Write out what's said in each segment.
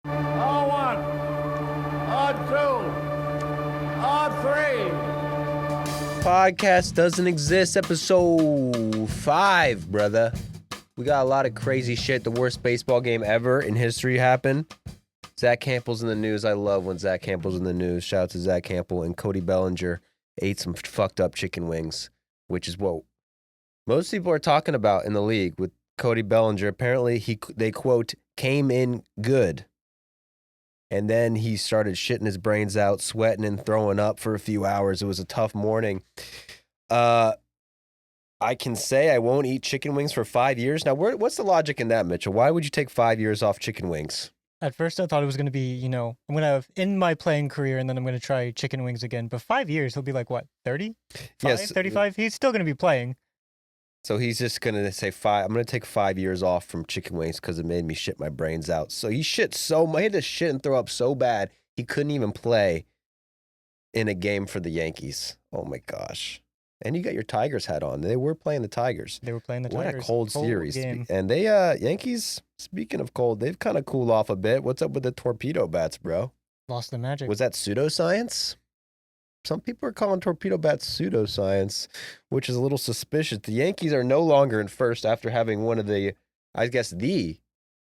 On one, on two, on three. Podcast doesn't exist. Episode 5, brother. We got a lot of crazy shit. The worst baseball game ever in history happened. Zack Hample's in the news. I love when Zack Hample's in the news. Shout out to Zack Hample. And Cody Bellinger ate some fucked up chicken wings, which is what most people are talking about in the league with Cody Bellinger. Apparently, they quote, came in good. And then he started shitting his brains out, sweating and throwing up for a few hours. It was a tough morning. I can say I won't eat chicken wings for 5 years. Now, what's the logic in that, Mitchell? Why would you take 5 years off chicken wings? At first, I thought it was going to be, I'm going to end my playing career and then I'm going to try chicken wings again. But 5 years, he'll be like, what, 30? Yes. 35? He's still going to be playing. So he's just going to say, I'm going to take 5 years off from chicken wings because it made me shit my brains out. So he shit so much. He had to shit and throw up so bad, he couldn't even play in a game for the Yankees. Oh, my gosh. And you got your Tigers hat on. They were playing the Tigers. They were playing the What Tigers. a cold series. Game. And they, Yankees, speaking of cold, they've kind of cooled off a bit. What's up with the torpedo bats, bro? Lost the magic. Was that pseudoscience? Some people are calling torpedo bats pseudoscience, which is a little suspicious. The Yankees are no longer in first after having one of the, I guess, the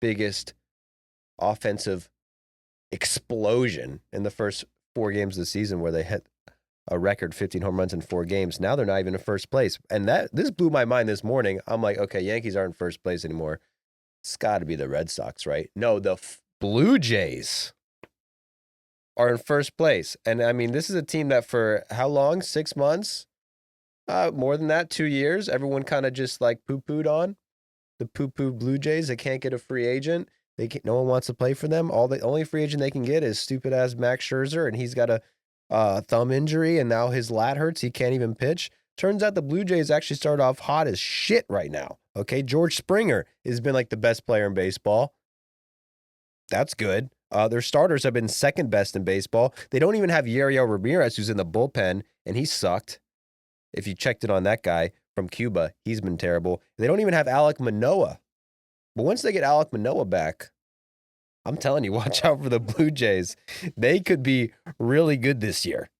biggest offensive explosion in the first 4 games of the season where they hit a record 15 home runs in 4 games. Now they're not even in first place. And this blew my mind this morning. I'm like, okay, Yankees aren't in first place anymore. It's got to be the Red Sox, right? No, the Blue Jays are in first place. And I mean, this is a team that for how long? 6 months? More than that, 2 years. Everyone kind of just like poo-pooed on the poo-poo Blue Jays. They can't get a free agent. No one wants to play for them. The only free agent they can get is stupid ass Max Scherzer, and he's got a thumb injury, and now his lat hurts. He can't even pitch. Turns out the Blue Jays actually started off hot as shit right now. Okay, George Springer has been like the best player in baseball. That's good. Their starters have been second best in baseball. They don't even have Yariel Ramirez, who's in the bullpen, and he sucked. If you checked it on that guy from Cuba, he's been terrible. They don't even have Alek Manoah. But once they get Alek Manoah back, I'm telling you, watch out for the Blue Jays. They could be really good this year.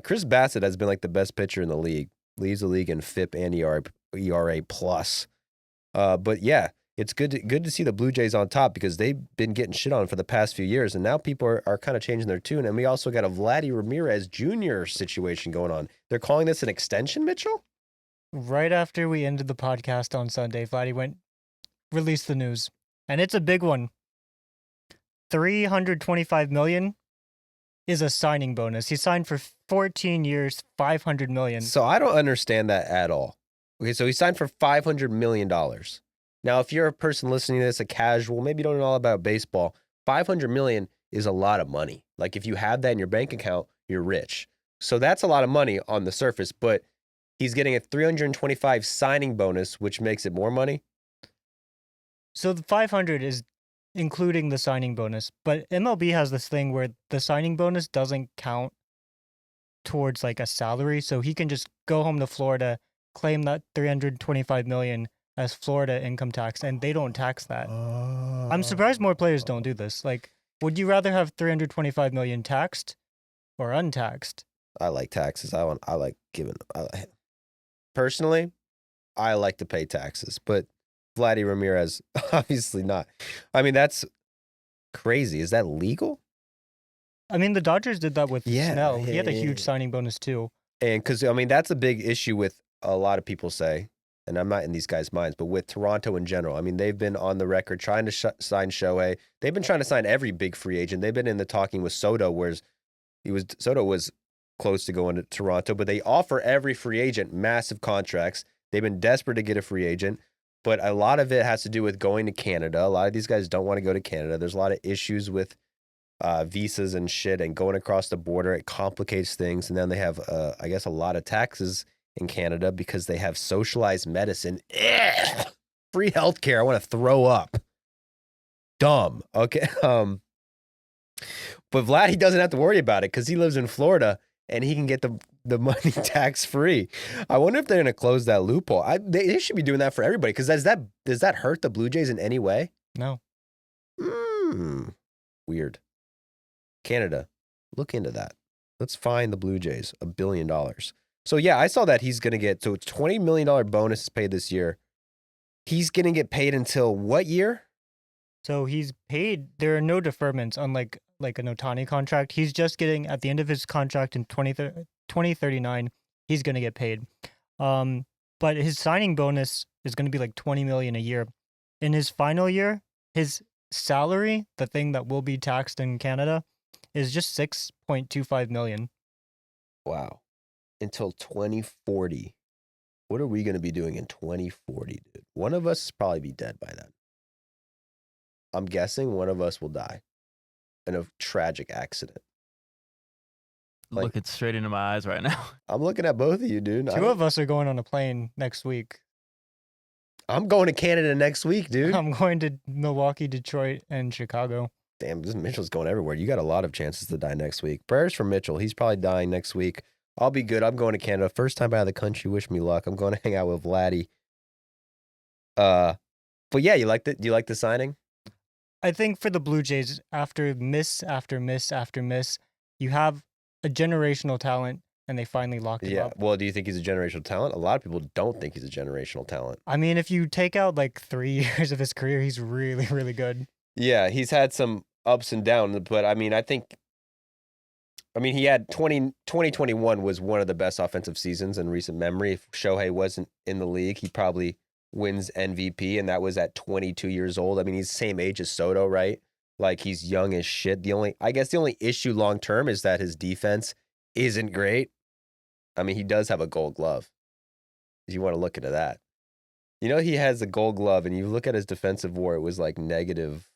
Chris Bassett has been like the best pitcher in the league. Leads the league in FIP and ERA plus. But yeah, it's good to see the Blue Jays on top because they've been getting shit on for the past few years, and now people are kind of changing their tune. And we also got a Vladdy Ramirez Jr. situation going on. They're calling this an extension, Mitchell? Right after we ended the podcast on Sunday, Vladdy released the news. And it's a big one. $325 million is a signing bonus. He signed for 14 years, $500 million. So I don't understand that at all. Okay, so he signed for $500 million. Now, if you're a person listening to this, a casual, maybe you don't know all about baseball, $500 million is a lot of money. Like if you have that in your bank account, you're rich. So that's a lot of money on the surface, but he's getting a $325 signing bonus, which makes it more money. So the 500 is including the signing bonus, but MLB has this thing where the signing bonus doesn't count towards like a salary, so he can just go home to Florida, claim that $325 million as Florida income tax, and they don't tax that. I'm surprised more players don't do this. Like, would you rather have $325 million taxed or untaxed? I like taxes. Personally, I like to pay taxes, but Vladdy Ramirez, obviously not. I mean, that's crazy. Is that legal? I mean, the Dodgers did that with Snell. Yeah, he had a huge signing bonus too. And because, I mean, that's a big issue with a lot of people say, and I'm not in these guys' minds, but with Toronto in general. I mean, they've been on the record trying to sign Shohei. They've been trying to sign every big free agent. They've been in the talking with Soto, whereas Soto was close to going to Toronto, but they offer every free agent massive contracts. They've been desperate to get a free agent, but a lot of it has to do with going to Canada. A lot of these guys don't want to go to Canada. There's a lot of issues with visas and shit and going across the border. It complicates things. And then they have, I guess, a lot of taxes in Canada because they have socialized medicine. Ugh! Free healthcare. I want to throw up. Dumb. Okay. But Vlad, he doesn't have to worry about it because he lives in Florida and he can get the money tax free. I wonder if they're going to close that loophole. They should be doing that for everybody because does that hurt the Blue Jays in any way? No. Weird. Canada, look into that. Let's find the Blue Jays $1 billion. So yeah, I saw that he's going to get, so it's $20 million bonus is paid this year. He's going to get paid until what year? So he's paid. There are no deferments, unlike like an Ohtani contract. He's just getting at the end of his contract in 2039. He's going to get paid. But his signing bonus is going to be like $20 million a year. In his final year, his salary, the thing that will be taxed in Canada, is just $6.25 million. Wow. Until 2040. What are we going to be doing in 2040, dude? One of us will probably be dead by then. I'm guessing one of us will die in a tragic accident. Like, looking straight into my eyes right now. I'm looking at both of you, dude. Two of us are going on a plane next week. I'm going to Canada next week, dude. I'm going to Milwaukee, Detroit, and Chicago. Damn, this Mitchell's going everywhere. You got a lot of chances to die next week. Prayers for Mitchell. He's probably dying next week. I'll be good. I'm going to Canada. First time out of the country. Wish me luck. I'm going to hang out with Vladdy. But yeah, you liked it? Do you like the signing? I think for the Blue Jays, after miss after miss after miss, you have a generational talent, and they finally locked him up. Well, do you think he's a generational talent? A lot of people don't think he's a generational talent. I mean, if you take out like 3 years of his career, he's really, really good. Yeah, he's had some ups and downs, but I mean, he had 2021 was one of the best offensive seasons in recent memory. If Shohei wasn't in the league, he probably wins MVP, and that was at 22 years old. I mean, he's the same age as Soto, right? Like, he's young as shit. I guess the only issue long term is that his defense isn't great. I mean, he does have a gold glove. If you want to look into that. You know, he has a gold glove, and you look at his defensive WAR, it was like negative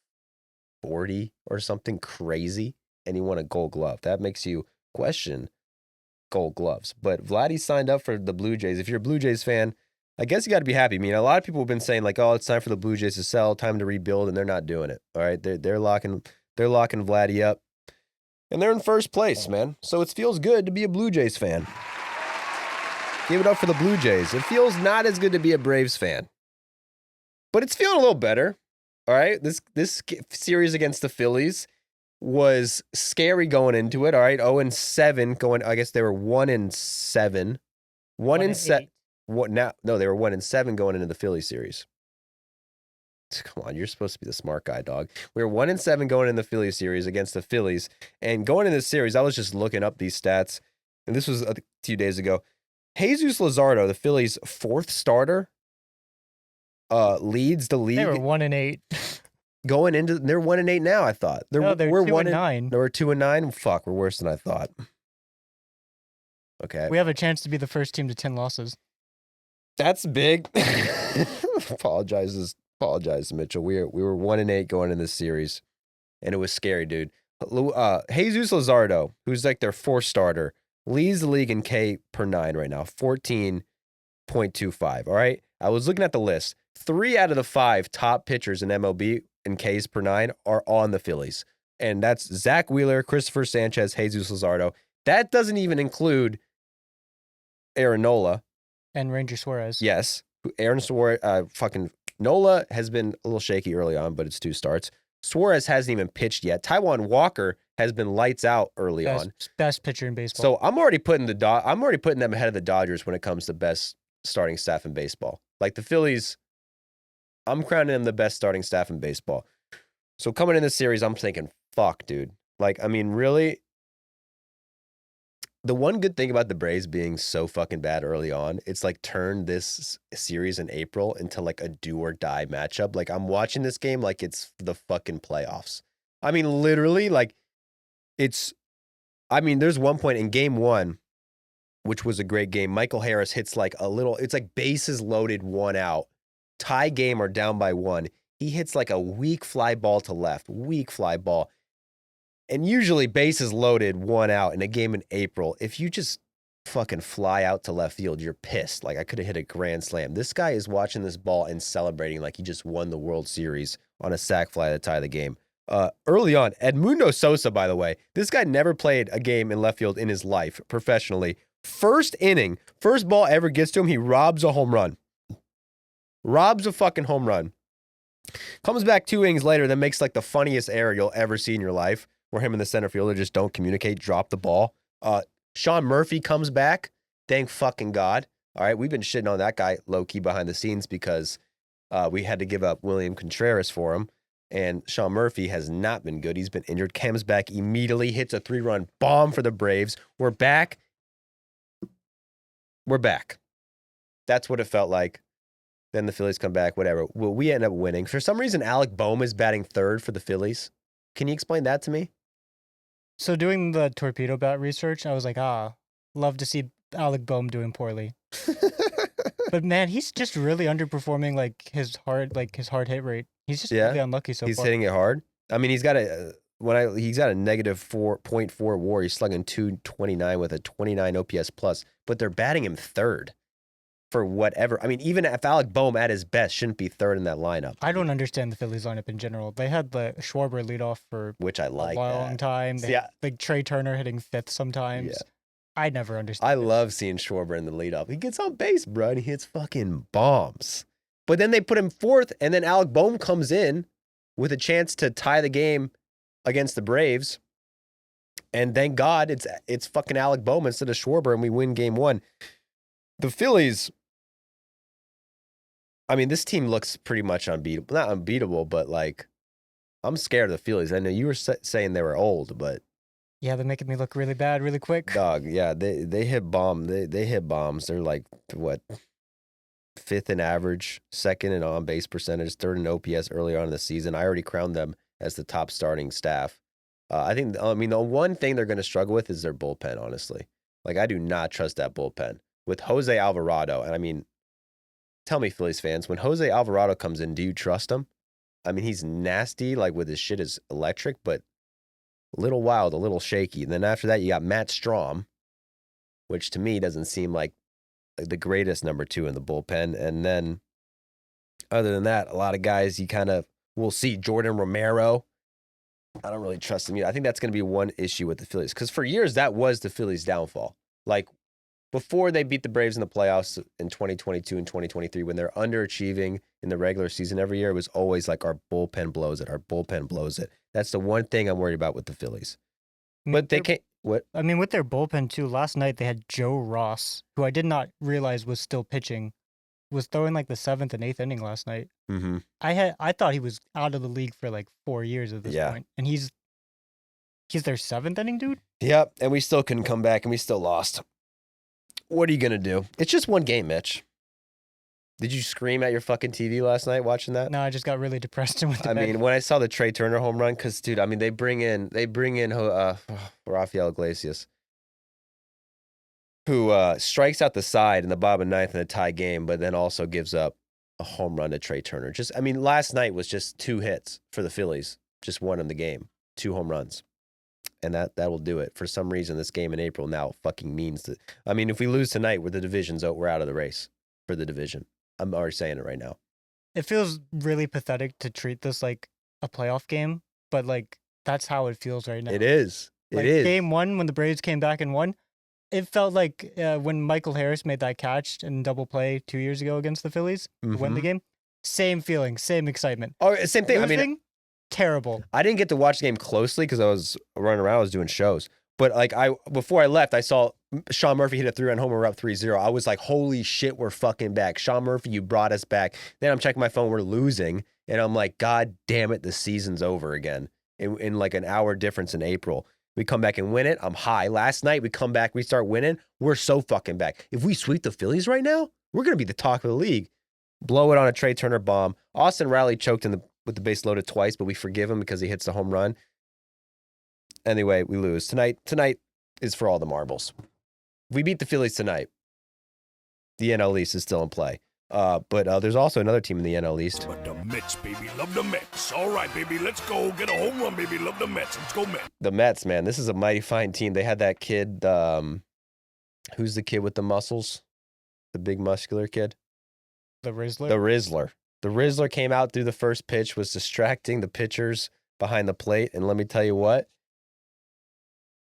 40 or something crazy, and he won a gold glove. That makes you question gold gloves. But Vladdy signed up for the Blue Jays. If you're a Blue Jays fan, I guess you got to be happy. I mean, a lot of people have been saying like, "Oh, it's time for the Blue Jays to sell, time to rebuild," and they're not doing it. All right, they're locking Vladdy up, and they're in first place, man. So it feels good to be a Blue Jays fan. Give it up for the Blue Jays. It feels not as good to be a Braves fan, but it's feeling a little better. All right, this series against the Phillies was scary going into it. All right, 0-7 going. I guess they were 1-7, 1-7. What now? No, they were 1-7 going into the Phillies series. Come on, you're supposed to be the smart guy, dog. We were 1-7 going in the Phillies series against the Phillies, and going in this series, I was just looking up these stats, and this was a few days ago. Jesus Luzardo, the Phillies' fourth starter, leads the league. They were 1-8. Going into, they're 1-8 now. I thought They're 2-9. They were 2-9. Fuck, we're worse than I thought. Okay, We have a chance to be the first team to 10 losses. that's big. Apologize, Mitchell. We were 1-8 going in this series, and it was scary, dude. Jesus Luzardo, who's like their fourth starter, leads the league in K per 9 right now, 14.25. All right, I was looking at the list. 3 out of the 5 top pitchers in MLB in Ks per 9 are on the Phillies, and that's Zach Wheeler, Christopher Sanchez, Jesus Luzardo. That doesn't even include Aaron Nola. And Ranger Suarez. Yes. Aaron Suarez, fucking Nola has been a little shaky early on, but it's 2 starts. Suarez hasn't even pitched yet. Taijuan Walker has been lights out early on. Best pitcher in baseball. So I'm already putting them ahead of the Dodgers when it comes to best starting staff in baseball. Like the Phillies, I'm crowning them the best starting staff in baseball. So coming in this series, I'm thinking, fuck, dude. Like, I mean, really, the one good thing about the Braves being so fucking bad early on, it's like turned this series in April into like a do or die matchup. Like I'm watching this game like it's the fucking playoffs. I mean, literally, like there's one point in game 1, which was a great game. Michael Harris hits like it's like bases loaded, 1 out, tie game or down by 1. He hits like a weak fly ball to left, weak fly ball. And usually bases loaded, 1 out in a game in April. If you just fucking fly out to left field, you're pissed. Like I could have hit a grand slam. This guy is watching this ball and celebrating like he just won the World Series on a sac fly to tie the game. Early on, Edmundo Sosa, by the way, this guy never played a game in left field in his life professionally. First inning, first ball ever gets to him, he robs a home run. Robs a fucking home run. Comes back 2 innings later, then makes like the funniest error you'll ever see in your life, where him and the center fielder just don't communicate, drop the ball. Sean Murphy comes back. Thank fucking God. All right, we've been shitting on that guy low-key behind the scenes because we had to give up William Contreras for him, and Sean Murphy has not been good. He's been injured. Comes back immediately, hits a 3-run bomb for the Braves. We're back. We're back. That's what it felt like. Then the Phillies come back, whatever. Well, we end up winning. For some reason, Alec Boehm is batting third for the Phillies. Can you explain that to me? So doing the torpedo bat research, I was like, love to see Alec Boehm doing poorly. But man, he's just really underperforming like his hard hit rate. He's just really unlucky so he's far. hitting it hard. I mean, he's got a negative 4.4 WAR. He's slugging 229 with a 29 OPS plus, but they're batting him third for whatever. I mean, even if Alec Boehm at his best shouldn't be third in that lineup. I don't understand the Phillies lineup in general. They had the Schwarber lead off for which I like a long time. They like Trey Turner hitting fifth sometimes. Yeah. I never understood. I love seeing Schwarber in the leadoff. He gets on base, bro, and he hits fucking bombs. But then they put him fourth, and then Alec Boehm comes in with a chance to tie the game against the Braves. And thank God it's fucking Alec Boehm instead of Schwarber, and we win game 1. The Phillies, I mean, this team looks pretty much unbeatable. Not unbeatable, but like, I'm scared of the Phillies. I know you were saying they were old, but yeah, they're making me look really bad really quick. Dog, yeah, they hit bomb. They hit bombs. They're like, what, 5th in average, 2nd in on-base percentage, 3rd in OPS earlier on in the season. I already crowned them as the top starting staff. I mean, the one thing they're going to struggle with is their bullpen, honestly. Like, I do not trust that bullpen. With Jose Alvarado, and I mean, tell me, Phillies fans, when Jose Alvarado comes in, do you trust him? I mean, he's nasty, like with his shit is electric, but a little wild, a little shaky. And then after that, you got Matt Strahm, which to me doesn't seem like the greatest number 2 in the bullpen. And then other than that, a lot of guys you kind of will see. Jordan Romero, I don't really trust him either. I think that's going to be one issue with the Phillies because for years that was the Phillies' downfall. Like before they beat the Braves in the playoffs in 2022 and 2023, when they're underachieving in the regular season every year, it was always like our bullpen blows it. Our bullpen blows it. That's the one thing I'm worried about with the Phillies. But they can't. What? I mean, with their bullpen too. Last night they had Joe Ross, who I did not realize was still pitching, was throwing like the 7th and 8th inning last night. Mm-hmm. I thought he was out of the league for like 4 years at this point, and he's their 7th inning dude. Yep, and we still couldn't come back, and we still lost. What are you gonna do? It's just one game, Mitch. Did you scream at your fucking TV last night watching that? No, I just got really depressed and went to bed. I mean, when I saw the Trey Turner home run, because dude, I mean, they bring in Rafael Iglesias, who strikes out the side in the bottom of 9th in a tie game, but then also gives up a home run to Trey Turner. I mean, last night was just 2 hits for the Phillies, just one in the game, 2 home runs. And that will do it. For some reason, this game in April now fucking means that. I mean, if we lose tonight, we're out of the race for the division. I'm already saying it right now. It feels really pathetic to treat this like a playoff game, but like that's how it feels right now. It is. It is. Game 1 when the Braves came back and won. It felt like when Michael Harris made that catch in double play 2 years ago against the Phillies to win the game. Same feeling, same excitement. Oh, same thing. Losing, I mean, terrible. I didn't get to watch the game closely because I was running around. I was doing shows. But like before I left, I saw Sean Murphy hit a 3-run homer. We're up 3-0. I was like, holy shit, we're fucking back. Sean Murphy, you brought us back. Then I'm checking my phone. We're losing. And I'm like, God damn it, the season's over again. In like an hour difference in April. We come back and win it. I'm high. Last night, we come back. We start winning. We're so fucking back. If we sweep the Phillies right now, we're going to be the talk of the league. Blow it on a Trey Turner bomb. Austin Riley choked with the base loaded twice, but we forgive him because he hits the home run. Anyway, we lose. Tonight is for all the marbles. If we beat the Phillies tonight, the NL East is still in play. But there's also another team in the NL East. But the Mets, baby, love the Mets. All right, baby, let's go. Get a home run, baby, love the Mets. Let's go, Mets. The Mets, man, this is a mighty fine team. They had that kid, who's the kid with the muscles? The big muscular kid? The Rizzler? The Rizzler. The Rizzler came out through the first pitch, was distracting the pitchers behind the plate, and let me tell you what,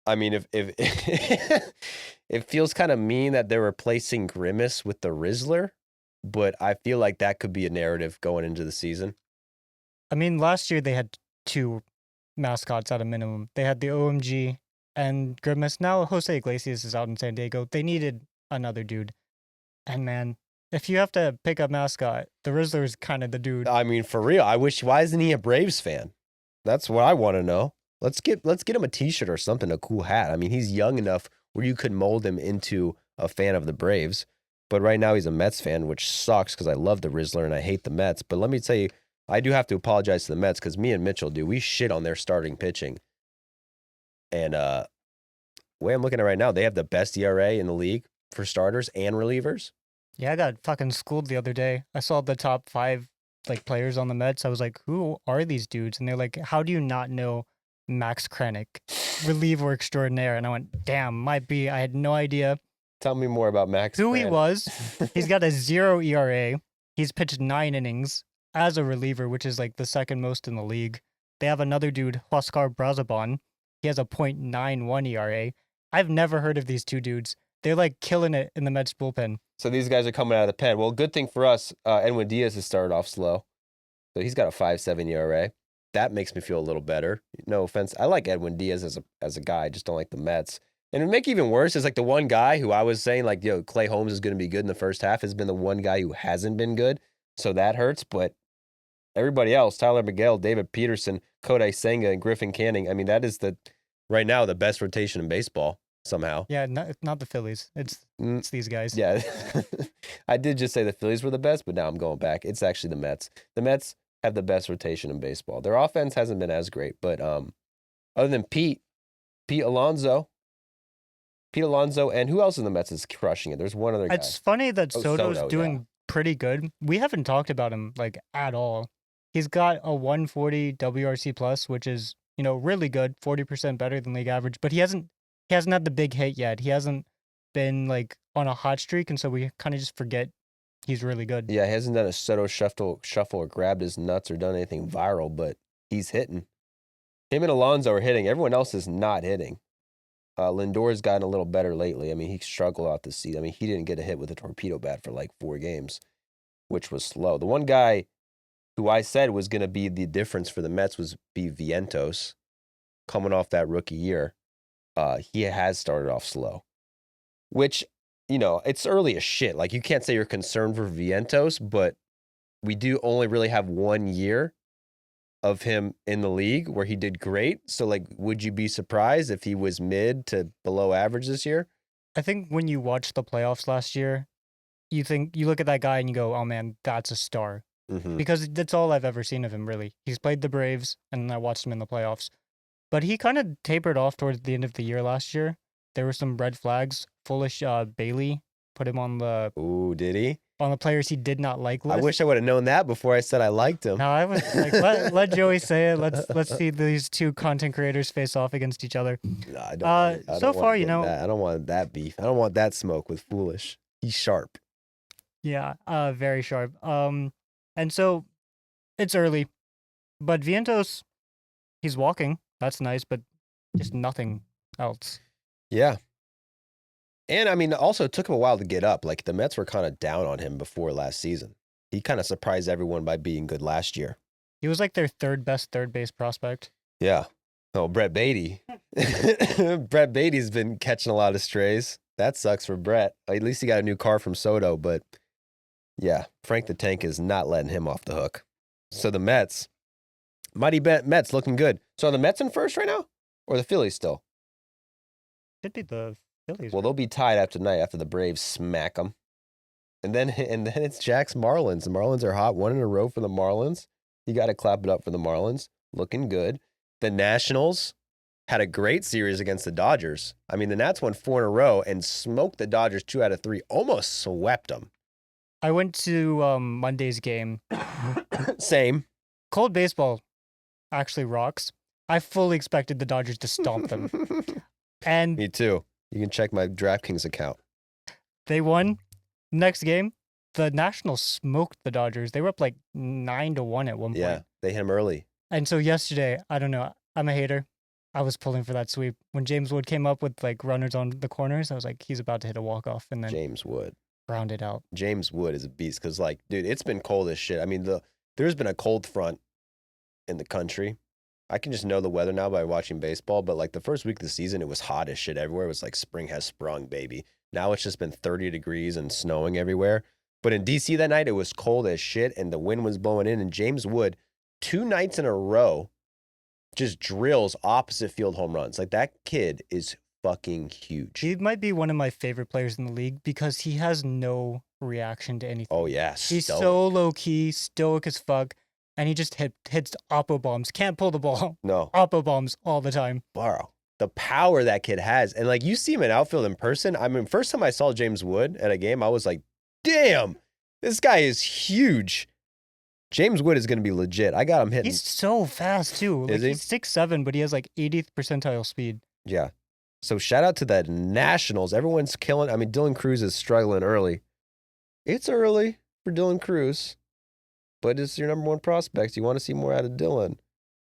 I mean, if it feels kind of mean that they're replacing Grimace with the Rizzler, but I feel like that could be a narrative going into the season. I mean, last year they had 2 mascots at a minimum. They had the OMG and Grimace. Now Jose Iglesias is out in San Diego. They needed another dude. And man, if you have to pick a mascot, the Rizzler is kind of the dude. I mean, for real, why isn't he a Braves fan? That's what I want to know. Let's get him a T-shirt or something, a cool hat. I mean, he's young enough where you could mold him into a fan of the Braves. But right now he's a Mets fan, which sucks because I love the Rizzler and I hate the Mets. But let me tell you, I do have to apologize to the Mets because me and Mitchell we shit on their starting pitching. And the way I'm looking at it right now, they have the best ERA in the league for starters and relievers. Yeah, I got fucking schooled the other day. I saw the top 5 players on the Mets. I was like, who are these dudes? And they're like, how do you not know Max Krennic, reliever extraordinaire? And I went, damn, might be. I had no idea Tell me more about Max. who he was. He's got a 0 ERA. He's pitched 9 innings as a reliever, which is the second most in the league. They have another dude, Huascar Brazaban. He has a .91 ERA. I've never heard of these 2 dudes. They're killing it in the Mets bullpen. So these guys are coming out of the pen. Well, good thing for us, Edwin Diaz has started off slow. So he's got a 5.7 ERA. That makes me feel a little better. No offense. I like Edwin Diaz as a guy. I just don't like the Mets. And to make it even worse is the one guy who I was saying Clay Holmes is going to be good in the first half has been the one guy who hasn't been good. So that hurts. But everybody else, Tyler Miguel, David Peterson, Kodai Senga, and Griffin Canning, I mean, that is right now the best rotation in baseball somehow. Yeah, not the Phillies. It's these guys. Yeah. I did just say the Phillies were the best, but now I'm going back. It's actually the Mets. The Mets have the best rotation in baseball. Their offense hasn't been as great, but other than Pete Alonso, and who else in the Mets is crushing it? There's one other guy. It's funny that Soto's Soto, doing pretty good. We haven't talked about him at all. He's got a 140 WRC plus, which is really good, 40% better than league average. But he hasn't had the big hit yet. He hasn't been on a hot streak, and so we kind of just forget he's really good. Yeah, he hasn't done a Soto shuffle or grabbed his nuts or done anything viral, but he's hitting. Him and Alonso are hitting. Everyone else is not hitting. Lindor's gotten a little better lately. I mean, he struggled out this season. I mean, he didn't get a hit with a torpedo bat for 4 games, which was slow. The one guy who I said was going to be the difference for the Mets was Vientos, coming off that rookie year. He has started off slow, which, it's early as shit. You can't say you're concerned for Vientos, but we do only really have 1 year of him in the league where he did great. So, would you be surprised if he was mid to below average this year? I think when you watch the playoffs last year, you look at that guy and you go, oh man, that's a star. Mm-hmm. Because that's all I've ever seen of him, really. He's played the Braves, and I watched him in the playoffs. But he kind of tapered off towards the end of the year last year. There were some red flags. Foolish Bailey put him on the... Ooh, did he? On the players he did not like list. I wish I would have known that before I said I liked him. No, I was let Joey say it. Let's see these 2 content creators face off against each other. No, I don't so far, I don't want that beef. I don't want that smoke with Foolish. He's sharp. Yeah, very sharp. And so it's early, but Vientos, he's walking. That's nice, but just nothing else. Yeah. And I mean, also it took him a while to get up. The Mets were kind of down on him before last season. He kind of surprised everyone by being good last year. He was their 3rd best third base prospect. Yeah. Oh, Brett Beatty. Brett Beatty's been catching a lot of strays. That sucks for Brett. At least he got a new car from Soto, but yeah, Frank the Tank is not letting him off the hook. So the Mets, mighty Mets looking good. So are the Mets in first right now? Or the Phillies still? Should be the Phillies. Well, they'll be tied after tonight after the Braves smack them. And then it's Jack's Marlins. The Marlins are hot. 1 in a row for the Marlins. You got to clap it up for the Marlins. Looking good. The Nationals had a great series against the Dodgers. I mean, the Nats won 4 in a row and smoked the Dodgers 2 out of 3. Almost swept them. I went to Monday's game. Same. Cold baseball actually rocks. I fully expected the Dodgers to stomp them. And Me too. You can check my DraftKings account. they won. Next game, the Nationals smoked the Dodgers. They were up 9-1 at one point. Yeah, they hit him early. And so yesterday, I don't know. I'm a hater. I was pulling for that sweep. When James Wood came up with runners on the corners, I was like, he's about to hit a walk-off, and then James Wood. rounded out. James Wood is a beast because, dude, it's been cold as shit. I mean, there's been a cold front in the country. I can just know the weather now by watching baseball, but like the first week of the season, it was hot as shit everywhere. It was like spring has sprung, baby. Now it's just been 30 degrees and snowing everywhere. But in DC that night, it was cold as shit and the wind was blowing in. And James Wood, 2 nights in a row, just drills opposite field home runs. Like that kid is fucking huge. He might be one of my favorite players in the league because he has no reaction to anything. Oh, yeah. He's stoic. so low key, stoic as fuck, and he just hits oppo bombs. Can't pull the ball. No. Oppo bombs all the time. Bro, the power that kid has. And like you see him in outfield in person. I mean, first time I saw James Wood at a game, I was like, damn, this guy is huge. James Wood is going to be legit. I got him hitting. He's so fast too. Like, Is he? He's 6'7", but he has like 80th percentile speed. Yeah. So shout out to the Nationals. Everyone's killing. I mean, Dylan Cruz is struggling early. It's early for Dylan Cruz, but it's your number one prospect. You want to see more out of Dylan.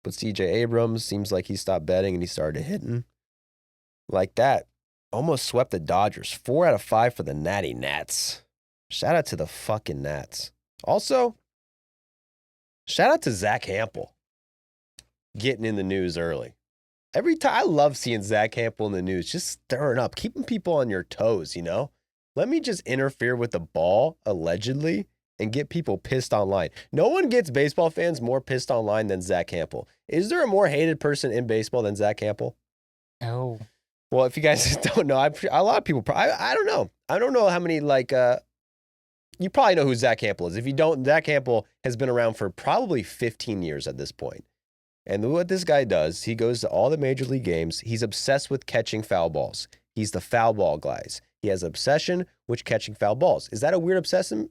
But CJ Abrams seems like he stopped betting and he started hitting. Like that. Almost swept the Dodgers. 4 out of 5 for the Natty Nats. Shout out to the fucking Nats. Also, shout out to Zack Hample getting in the news early. Every time, I love seeing Zack Hample in the news, just stirring up, keeping people on your toes, you know? Let me just interfere with the ball, allegedly, and get people pissed online. No one gets baseball fans more pissed online than Zack Hample. Is there a more hated person in baseball than Zack Hample? Oh. Well, if you guys don't know, a lot of people, I don't know. I don't know how many, you probably know who Zack Hample is. If you don't, Zack Hample has been around for probably 15 years at this point. And what this guy does, he goes to all the major league games. He's obsessed with catching foul balls. He's the foul ball guys. He has obsession with catching foul balls. Is that a weird obsession,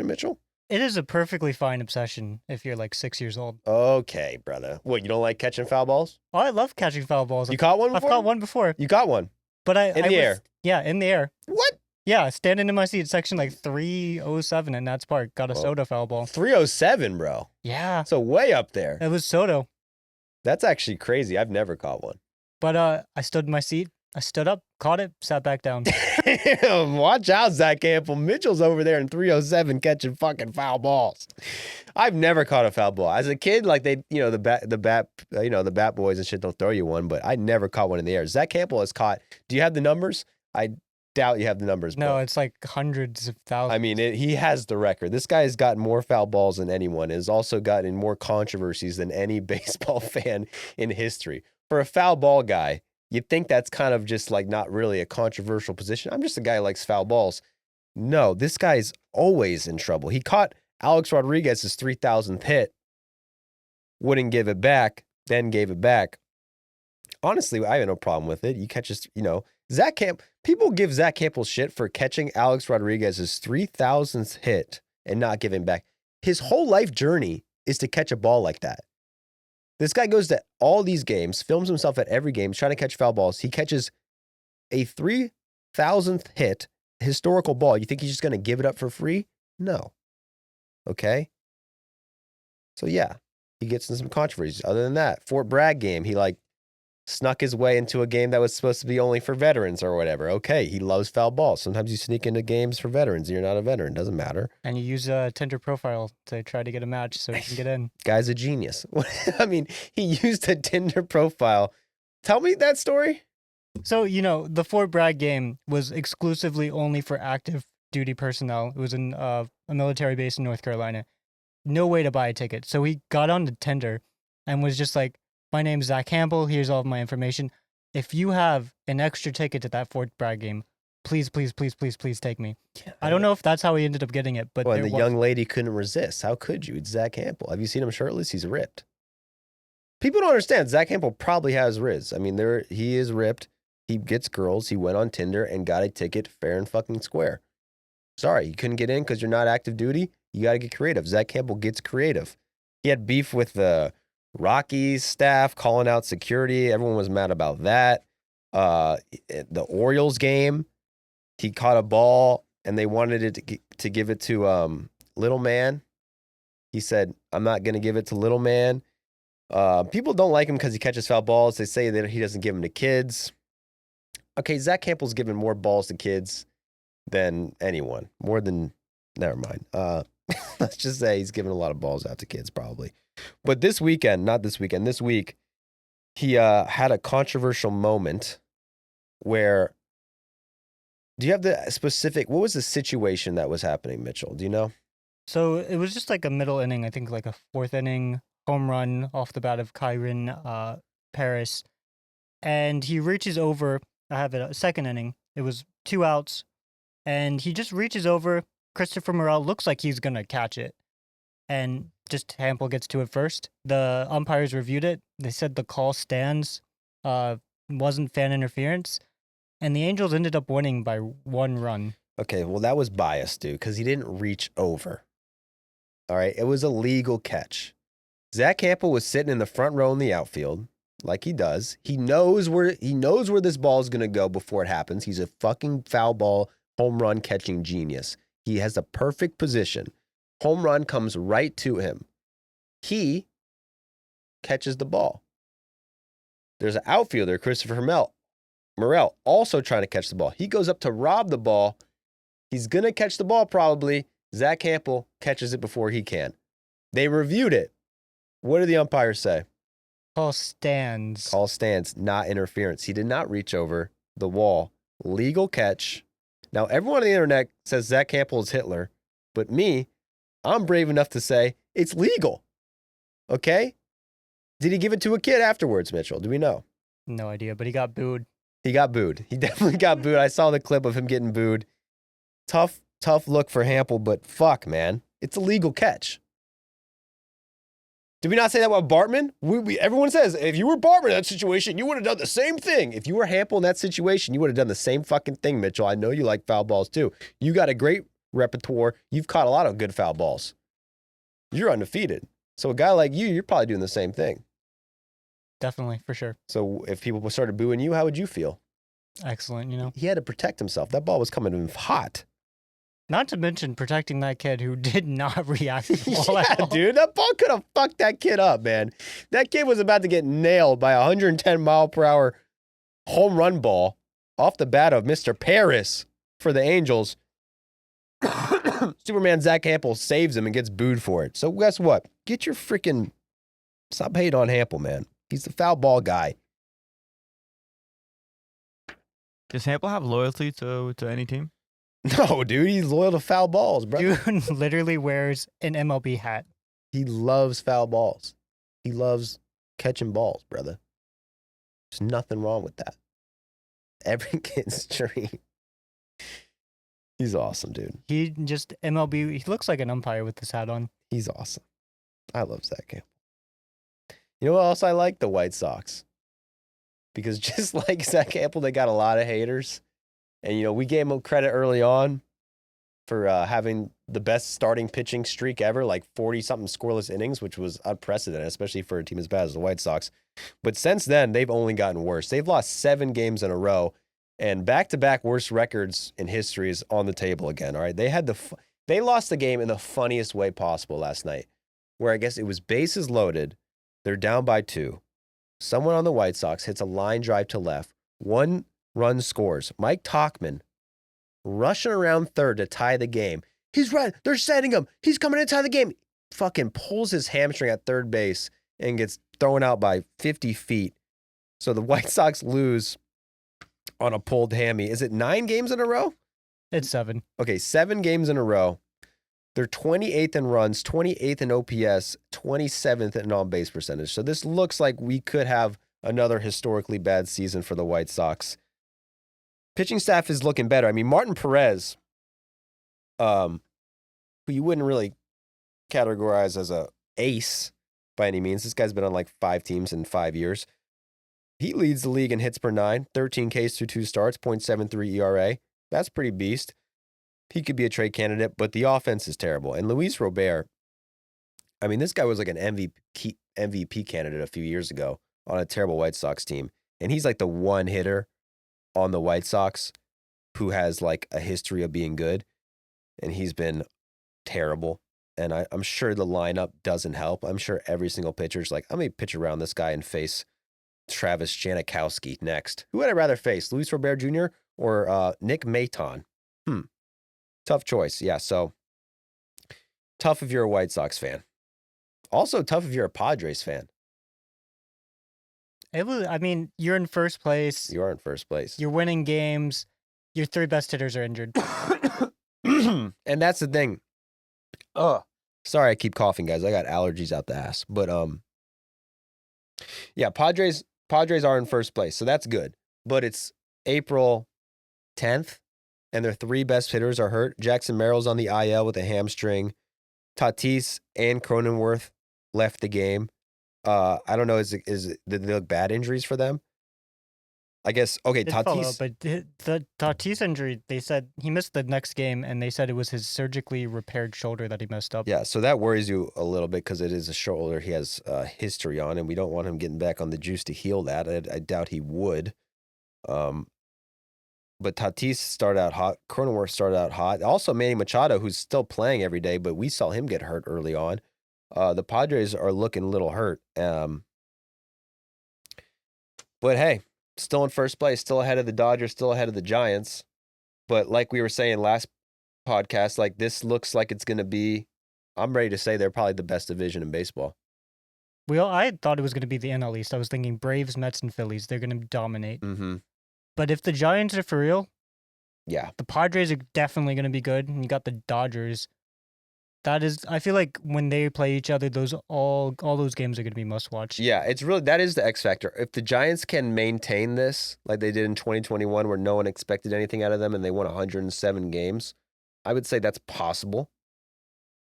Mitchell? It is a perfectly fine obsession if you're like 6 years old. Okay, brother. What, you don't like catching foul balls? Oh, I love catching foul balls. You caught one I've before? caught one before. You caught one? But I In the air? Yeah, in the air. What? Yeah, standing in my seat, section like 307 in Nats Park. Got a soda foul ball. 307, bro. Yeah. So way up there. It was Soto. That's actually crazy. I've never caught one. But I stood in my seat. I stood up, caught it, sat back down. Damn, watch out, Zack Hample. Mitchell's over there in 307 catching fucking foul balls. I've never caught a foul ball. As a kid, like the bat boys and shit don't throw you one, but I never caught one in the air. Zack Hample has caught. Do you have the numbers? I doubt you have the numbers. No, but, it's like hundreds of thousands. I mean, he has the record. This guy has gotten more foul balls than anyone. Has also gotten in more controversies than any baseball fan in history. For a foul ball guy, you'd think that's kind of just like not really a controversial position. I'm just a guy who likes foul balls. No, this guy's always in trouble. He caught Alex Rodriguez's 3,000th hit, wouldn't give it back, then gave it back. Honestly, I have no problem with it. You catch his, Zack Hample. People give Zack Hample shit for catching Alex Rodriguez's 3,000th hit and not giving back. His whole life journey is to catch a ball like that. This guy goes to all these games, films himself at every game, trying to catch foul balls. He catches a 3,000th hit, historical ball. You think he's just going to give it up for free? No. Okay? So, yeah, he gets in some controversies. Other than that, Fort Bragg game, he snuck his way into a game that was supposed to be only for veterans or whatever. Okay, he loves foul balls. Sometimes you sneak into games for veterans and you're not a veteran. Doesn't matter. And you use a Tinder profile to try to get a match so you can get in. Guy's a genius. I mean, he used a Tinder profile. Tell me that story. So, the Fort Bragg game was exclusively only for active duty personnel. It was in a military base in North Carolina. No way to buy a ticket. So he got on the Tinder and was just like, my name's Zack Hample. Here's all of my information. If you have an extra ticket to that Fort Bragg game, please, please, please, please, please take me. I don't know if that's how he ended up getting it, but well, the young lady couldn't resist. How could you? It's Zack Hample. Have you seen him shirtless? He's ripped. People don't understand. Zack Hample probably has riz. I mean, he is ripped. He gets girls. He went on Tinder and got a ticket fair and fucking square. Sorry, you couldn't get in because you're not active duty. You got to get creative. Zack Hample gets creative. He had beef with the Rockies staff calling out security. Everyone was mad about that. The Orioles game, he caught a ball and they wanted it to give it to Little Man. He said, I'm not going to give it to Little Man. People don't like him because he catches foul balls. They say that he doesn't give them to kids. Okay, Zack Hample's given more balls to kids than anyone. More than, never mind. Let's just say he's given a lot of balls out to kids, probably. But this week, he had a controversial moment where, do you have the specific, what was the situation that was happening, Mitchell? Do you know? So it was just like a middle inning, I think like a fourth inning home run off the bat of Kyron Paris. And he reaches over, I have it, a second inning. It was 2 outs. And he just reaches over. Christopher Morel looks like he's going to catch it. And just Hample gets to it first. The umpires reviewed it. They said the call stands, wasn't fan interference. And the Angels ended up winning by 1 run. Okay, well, that was biased, dude, because he didn't reach over. All right, it was a legal catch. Zack Hample was sitting in the front row in the outfield, like he does. He knows where this ball is going to go before it happens. He's a fucking foul ball home run catching genius. He has the perfect position. Home run comes right to him. He catches the ball. There's an outfielder, Christopher Morel, also trying to catch the ball. He goes up to rob the ball. He's going to catch the ball probably. Zack Hample catches it before he can. They reviewed it. What did the umpires say? Call stands. Call stands, not interference. He did not reach over the wall. Legal catch. Now, everyone on the internet says Zack Hample is Hitler, but me, I'm brave enough to say it's legal. Okay? Did he give it to a kid afterwards, Mitchell? Do we know? No idea, but he got booed. He got booed. He definitely got booed. I saw the clip of him getting booed. Tough look for Hample, but fuck, man. It's a legal catch. Did we not say that about Bartman? Everyone says, if you were Bartman in that situation, you would have done the same thing. If you were Hample in that situation, you would have done the same fucking thing, Mitchell. I know you like foul balls too. You got a great repertoire. You've caught a lot of good foul balls. You're undefeated. So a guy like you, you're probably doing the same thing. Definitely, for sure. So if people started booing you, how would you feel? Excellent, you know. He had to protect himself. That ball was coming to him hot. Not to mention protecting that kid who did not react to the ball Yeah, at all. dude, that ball could have fucked that kid up, man. That kid was about to get nailed by a 110-mile-per-hour home run ball off the bat of Mr. Paris for the Angels. Superman Zack Hample saves him and gets booed for it. So guess what? Get your freaking... Stop hating on Hample, man. He's the foul ball guy. Does Hample have loyalty to any team? No, dude, he's loyal to foul balls, bro. Dude literally wears an MLB hat. He loves foul balls. He loves catching balls, brother. There's nothing wrong with that. Every kid's dream. He's awesome, dude. He just MLB. He looks like an umpire with this hat on. He's awesome. I love Zack Hample. You know what else I like? The White Sox. Because just like Zack Hample, they got a lot of haters. And, you know, we gave him credit early on for having the best starting pitching streak ever, like 40-something scoreless innings, which was unprecedented, especially for a team as bad as the White Sox. But since then, they've only gotten worse. They've lost 7 games in a row, and back-to-back worst records in history is on the table again, all right? They lost the game in the funniest way possible last night, where I guess it was bases loaded. They're down by 2. Someone on the White Sox hits a line drive to left. 1 run scores. Mike Tauchman rushing around third to tie the game. He's right. They're setting him. He's coming in to tie the game. Fucking pulls his hamstring at third base and gets thrown out by 50 feet. So the White Sox lose on a pulled hammy. Is it 9 games in a row? It's 7. Okay, 7 games in a row. They're 28th in runs, 28th in OPS, 27th in on-base percentage. So this looks like we could have another historically bad season for the White Sox. Pitching staff is looking better. I mean, Martin Perez, who you wouldn't really categorize as a ace by any means. This guy's been on like 5 teams in 5 years. He leads the league in hits per 9, 13 Ks through 2 starts, .73 ERA. That's pretty beast. He could be a trade candidate, but the offense is terrible. And Luis Robert, I mean, this guy was like an MVP candidate a few years ago on a terrible White Sox team. And he's like the one hitter on the White Sox who has like a history of being good. And he's been terrible. And I'm sure the lineup doesn't help. I'm sure every single pitcher's like, I'm going to pitch around this guy and face Travis Janikowski next. Who would I rather face, Luis Robert Jr. or Nick Maton? Tough choice. Yeah, so tough if you're a White Sox fan. Also tough if you're a Padres fan. I mean, you're in first place. You are in first place. You're winning games. Your 3 best hitters are injured. And that's the thing. Sorry, I keep coughing, guys. I got allergies out the ass. But yeah, Padres are in first place, so that's good. But it's April 10th, and their 3 best hitters are hurt. Jackson Merrill's on the IL with a hamstring. Tatis and Cronenworth left the game. I don't know. Did they look bad injuries for them? I guess, okay, Tatis. But the Tatis injury, they said he missed the next game, and they said it was his surgically repaired shoulder that he messed up. Yeah, so that worries you a little bit because it is a shoulder he has history on, and we don't want him getting back on the juice to heal that. I doubt he would. But Tatis started out hot. Cronenworth started out hot. Also, Manny Machado, who's still playing every day, but we saw him get hurt early on. The Padres are looking a little hurt. But hey, still in first place, still ahead of the Dodgers, still ahead of the Giants. But like we were saying last podcast, like this looks like it's going to be, I'm ready to say they're probably the best division in baseball. Well, I thought it was going to be the NL East. I was thinking Braves, Mets, and Phillies. They're going to dominate. Mm-hmm. But if the Giants are for real, yeah, the Padres are definitely going to be good. And you got the Dodgers. I feel like when they play each other, all those games are going to be must watch. Yeah, that is the X factor. If the Giants can maintain this like they did in 2021 where no one expected anything out of them and they won 107 games, I would say that's possible.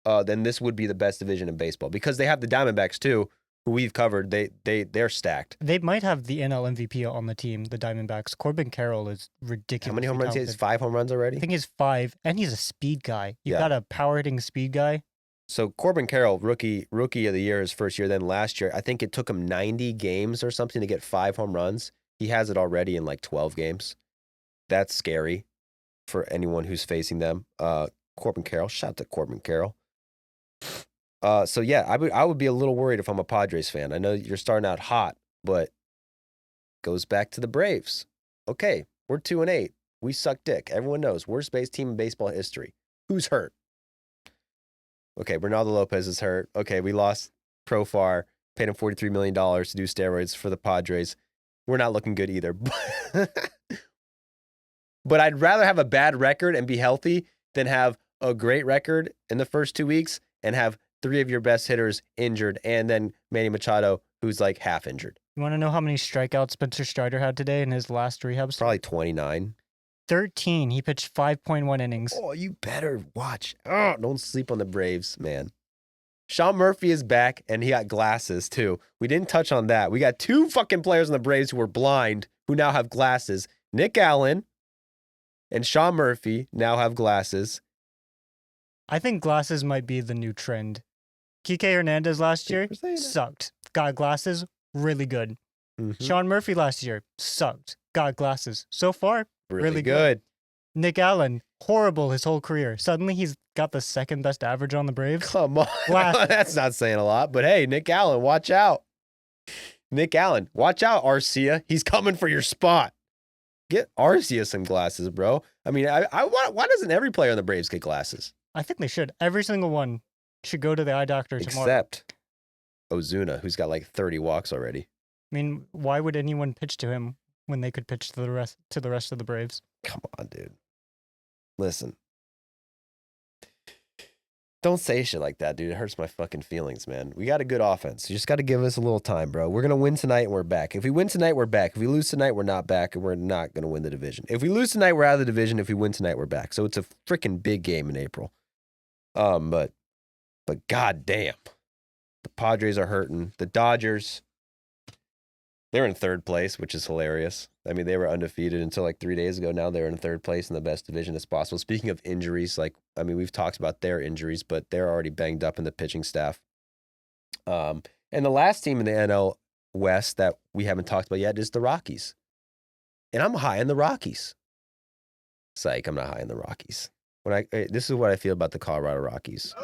Then this would be the best division in baseball because they have the Diamondbacks too, who we've covered. They're stacked. They might have the NL MVP on the team, the Diamondbacks. Corbin Carroll is ridiculous. How many home runs? He has 5 home runs already? I think he's 5, and he's a speed guy. You Yeah. got a power-hitting speed guy. So Corbin Carroll, rookie of the year his first year. Then last year, I think it took him 90 games or something to get 5 home runs. He has it already in like 12 games. That's scary for anyone who's facing them. Corbin Carroll, shout out to Corbin Carroll. So yeah, I would be a little worried if I'm a Padres fan. I know you're starting out hot, but goes back to the Braves. Okay, we're 2-8. We suck dick. Everyone knows worst base team in baseball history. Who's hurt? Okay, Bernardo Lopez is hurt. Okay, we lost Profar, paid him $43 million to do steroids for the Padres. We're not looking good either. But I'd rather have a bad record and be healthy than have a great record in the first 2 weeks and have 3 of your best hitters injured and then Manny Machado, who's like half injured. You want to know how many strikeouts Spencer Strider had today in his last rehab? Probably 29. 13. He pitched 5.1 innings. Oh, you better watch. Oh, don't sleep on the Braves, man. Sean Murphy is back, and he got glasses, too. We didn't touch on that. We got 2 fucking players on the Braves who were blind who now have glasses. Nick Allen and Sean Murphy now have glasses. I think glasses might be the new trend. Kike Hernandez last year sucked. Got glasses, really good. Mm-hmm. Sean Murphy last year sucked. Got glasses. So far, really good. Nick Allen, horrible his whole career. Suddenly he's got the 2nd best average on the Braves. Come on. That's not saying a lot, but hey, Nick Allen, watch out. Nick Allen, watch out, Arcia. He's coming for your spot. Get Arcia some glasses, bro. I mean, why doesn't every player on the Braves get glasses? I think they should. Every single one should go to the eye doctor tomorrow. Except Ozuna, who's got like 30 walks already. I mean, why would anyone pitch to him when they could pitch to the rest of the Braves? Come on, dude. Listen. Don't say shit like that, dude. It hurts my fucking feelings, man. We got a good offense. You just got to give us a little time, bro. We're going to win tonight and we're back. If we win tonight, we're back. If we lose tonight, we're not back and we're not going to win the division. If we lose tonight, we're out of the division. If we win tonight, we're back. So it's a freaking big game in April. But goddamn, the Padres are hurting. The Dodgers, they're in 3rd place, which is hilarious. I mean, they were undefeated until like 3 days ago. Now they're in 3rd place in the best division as possible. Speaking of injuries, we've talked about their injuries, but they're already banged up in the pitching staff. And the last team in the NL West that we haven't talked about yet is the Rockies. And I'm high in the Rockies. Psych, I'm not high in the Rockies. This is what I feel about the Colorado Rockies.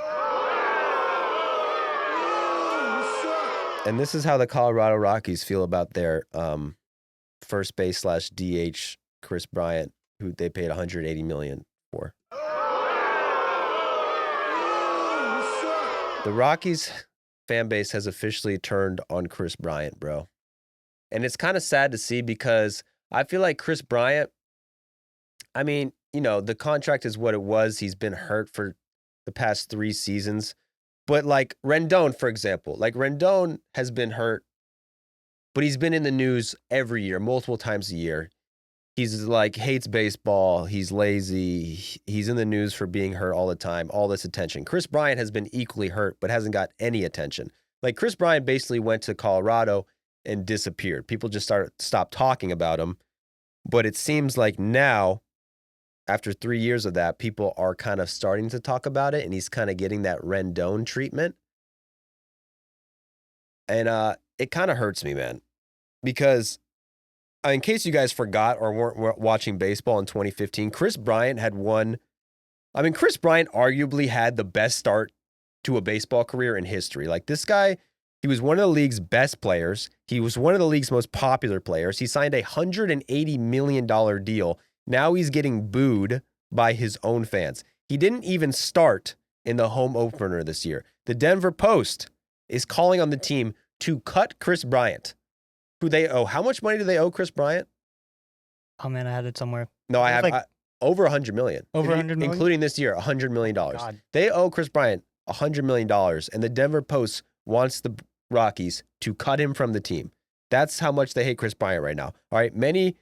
And this is how the Colorado Rockies feel about their first base / DH Kris Bryant, who they paid $180 million for. The Rockies fan base has officially turned on Kris Bryant, bro. And it's kind of sad to see because I feel like Kris Bryant, I mean, the contract is what it was. He's been hurt for the past 3 seasons. But like Rendon, for example, like Rendon has been hurt, but he's been in the news every year, multiple times a year. He's like hates baseball. He's lazy. He's in the news for being hurt all the time, all this attention. Kris Bryant has been equally hurt, but hasn't got any attention. Like Kris Bryant basically went to Colorado and disappeared. People just stopped talking about him. But it seems like now, after 3 years of that, people are kind of starting to talk about it, and he's kind of getting that Rendon treatment. And it kind of hurts me, man, because in case you guys forgot or weren't watching baseball in 2015, Kris Bryant Kris Bryant arguably had the best start to a baseball career in history. Like this guy, he was one of the league's best players. He was one of the league's most popular players. He signed a $180 million deal. Now he's getting booed by his own fans. He didn't even start in the home opener this year. The Denver Post is calling on the team to cut Kris Bryant, who they owe. How much money do they owe Kris Bryant? Oh man, I had it somewhere. No, I have over $100 million. Over $100 million? Including this year, $100 million. God. They owe Kris Bryant $100 million, and the Denver Post wants the Rockies to cut him from the team. That's how much they hate Kris Bryant right now. All right, many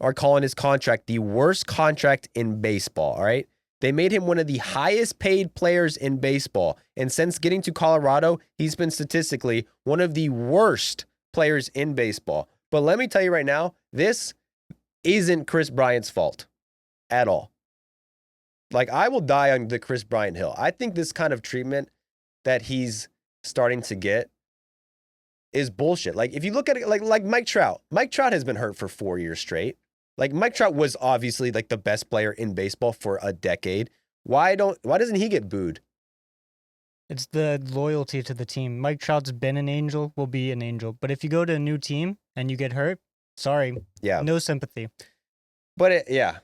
are calling his contract the worst contract in baseball, all right? They made him one of the highest paid players in baseball, and since getting to Colorado, he's been statistically one of the worst players in baseball. But let me tell you right now, this isn't Kris Bryant's fault at all. Like, I will die on the Kris Bryant hill. I think this kind of treatment that he's starting to get is bullshit. Like, if you look at it like Mike Trout has been hurt for 4 years straight. Like, Mike Trout was obviously like the best player in baseball for a decade. Why doesn't he get booed? It's the loyalty to the team. Mike Trout's been an angel, will be an angel. But if you go to a new team and you get hurt, sorry. Yeah. No sympathy. But they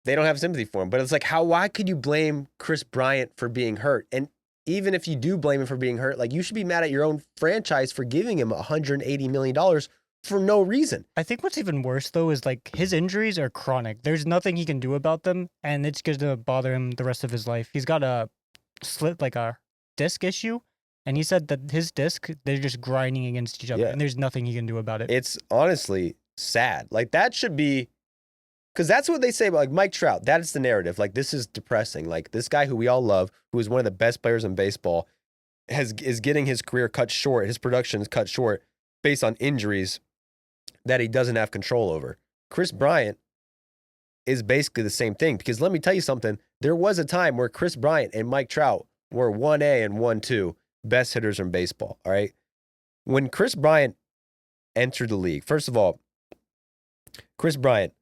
don't have sympathy for him. But it's like, why could you blame Kris Bryant for being hurt? And even if you do blame him for being hurt, like, you should be mad at your own franchise for giving him $180 million for no reason. I think what's even worse, though, is like his injuries are chronic. There's nothing he can do about them, and it's going to bother him the rest of his life. He's got a disc issue, and he said that his disc, they're just grinding against each other, and there's nothing he can do about it. It's honestly sad. Like, that should be, because that's what they say about like Mike Trout. That's the narrative. Like, this is depressing. Like, this guy who we all love, who is one of the best players in baseball, is getting his career cut short, his production is cut short based on injuries that he doesn't have control over. Kris Bryant is basically the same thing, because let me tell you something. There was a time where Kris Bryant and Mike Trout were 1A and 1-2 best hitters in baseball, all right? When Kris Bryant entered the league, first of all, Kris Bryant,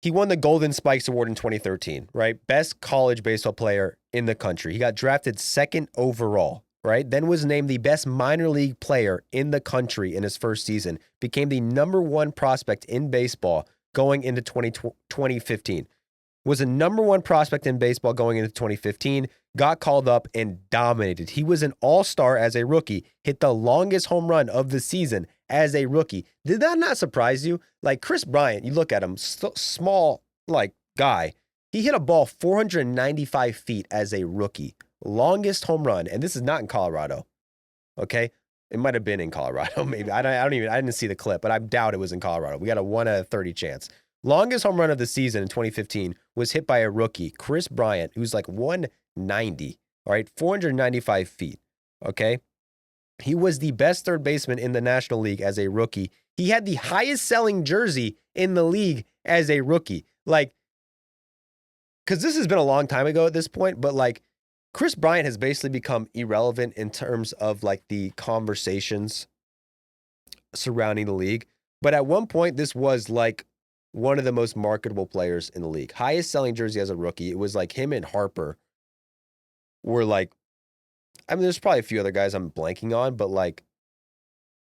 he won the Golden Spikes Award in 2013, right? Best college baseball player in the country. He got drafted 2nd overall, right? Then was named the best minor league player in the country in his first season. Became the #1 prospect in baseball going into 2015. Was a #1 prospect in baseball going into 2015. Got called up and dominated. He was an all-star as a rookie. Hit the longest home run of the season as a rookie. Did that not surprise you? Like, Kris Bryant, you look at him, small, like, guy. He hit a ball 495 feet as a rookie. Longest home run, and this is not in Colorado, okay? It might have been in Colorado, maybe. I didn't see the clip, but I doubt it was in Colorado. We got a 1 out of 30 chance. Longest home run of the season in 2015 was hit by a rookie, Kris Bryant, who's like 190, all right? 495 feet, okay? He was the best third baseman in the National League as a rookie. He had the highest selling jersey in the league as a rookie. Like, because this has been a long time ago at this point, but like, Kris Bryant has basically become irrelevant in terms of like the conversations surrounding the league. But at one point, this was like one of the most marketable players in the league. Highest selling jersey as a rookie. It was like him and Harper were like, I mean, there's probably a few other guys I'm blanking on, but like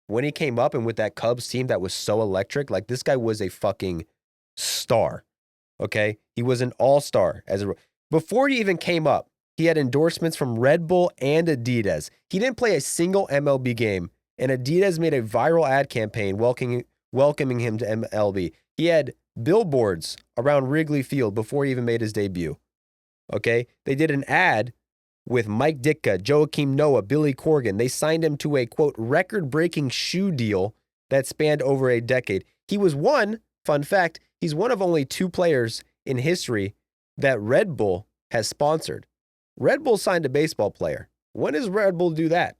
when he came up and with that Cubs team that was so electric, like this guy was a fucking star. Okay. He was an all-star before he even came up. he had endorsements from Red Bull and Adidas. He didn't play a single MLB game, and Adidas made a viral ad campaign welcoming him to MLB. He had billboards around Wrigley Field before he even made his debut. Okay? They did an ad with Mike Ditka, Joakim Noah, Billy Corgan. They signed him to a, quote, record-breaking shoe deal that spanned over a decade. He was fun fact, he's one of only 2 players in history that Red Bull has sponsored. Red Bull signed a baseball player. When does Red Bull do that?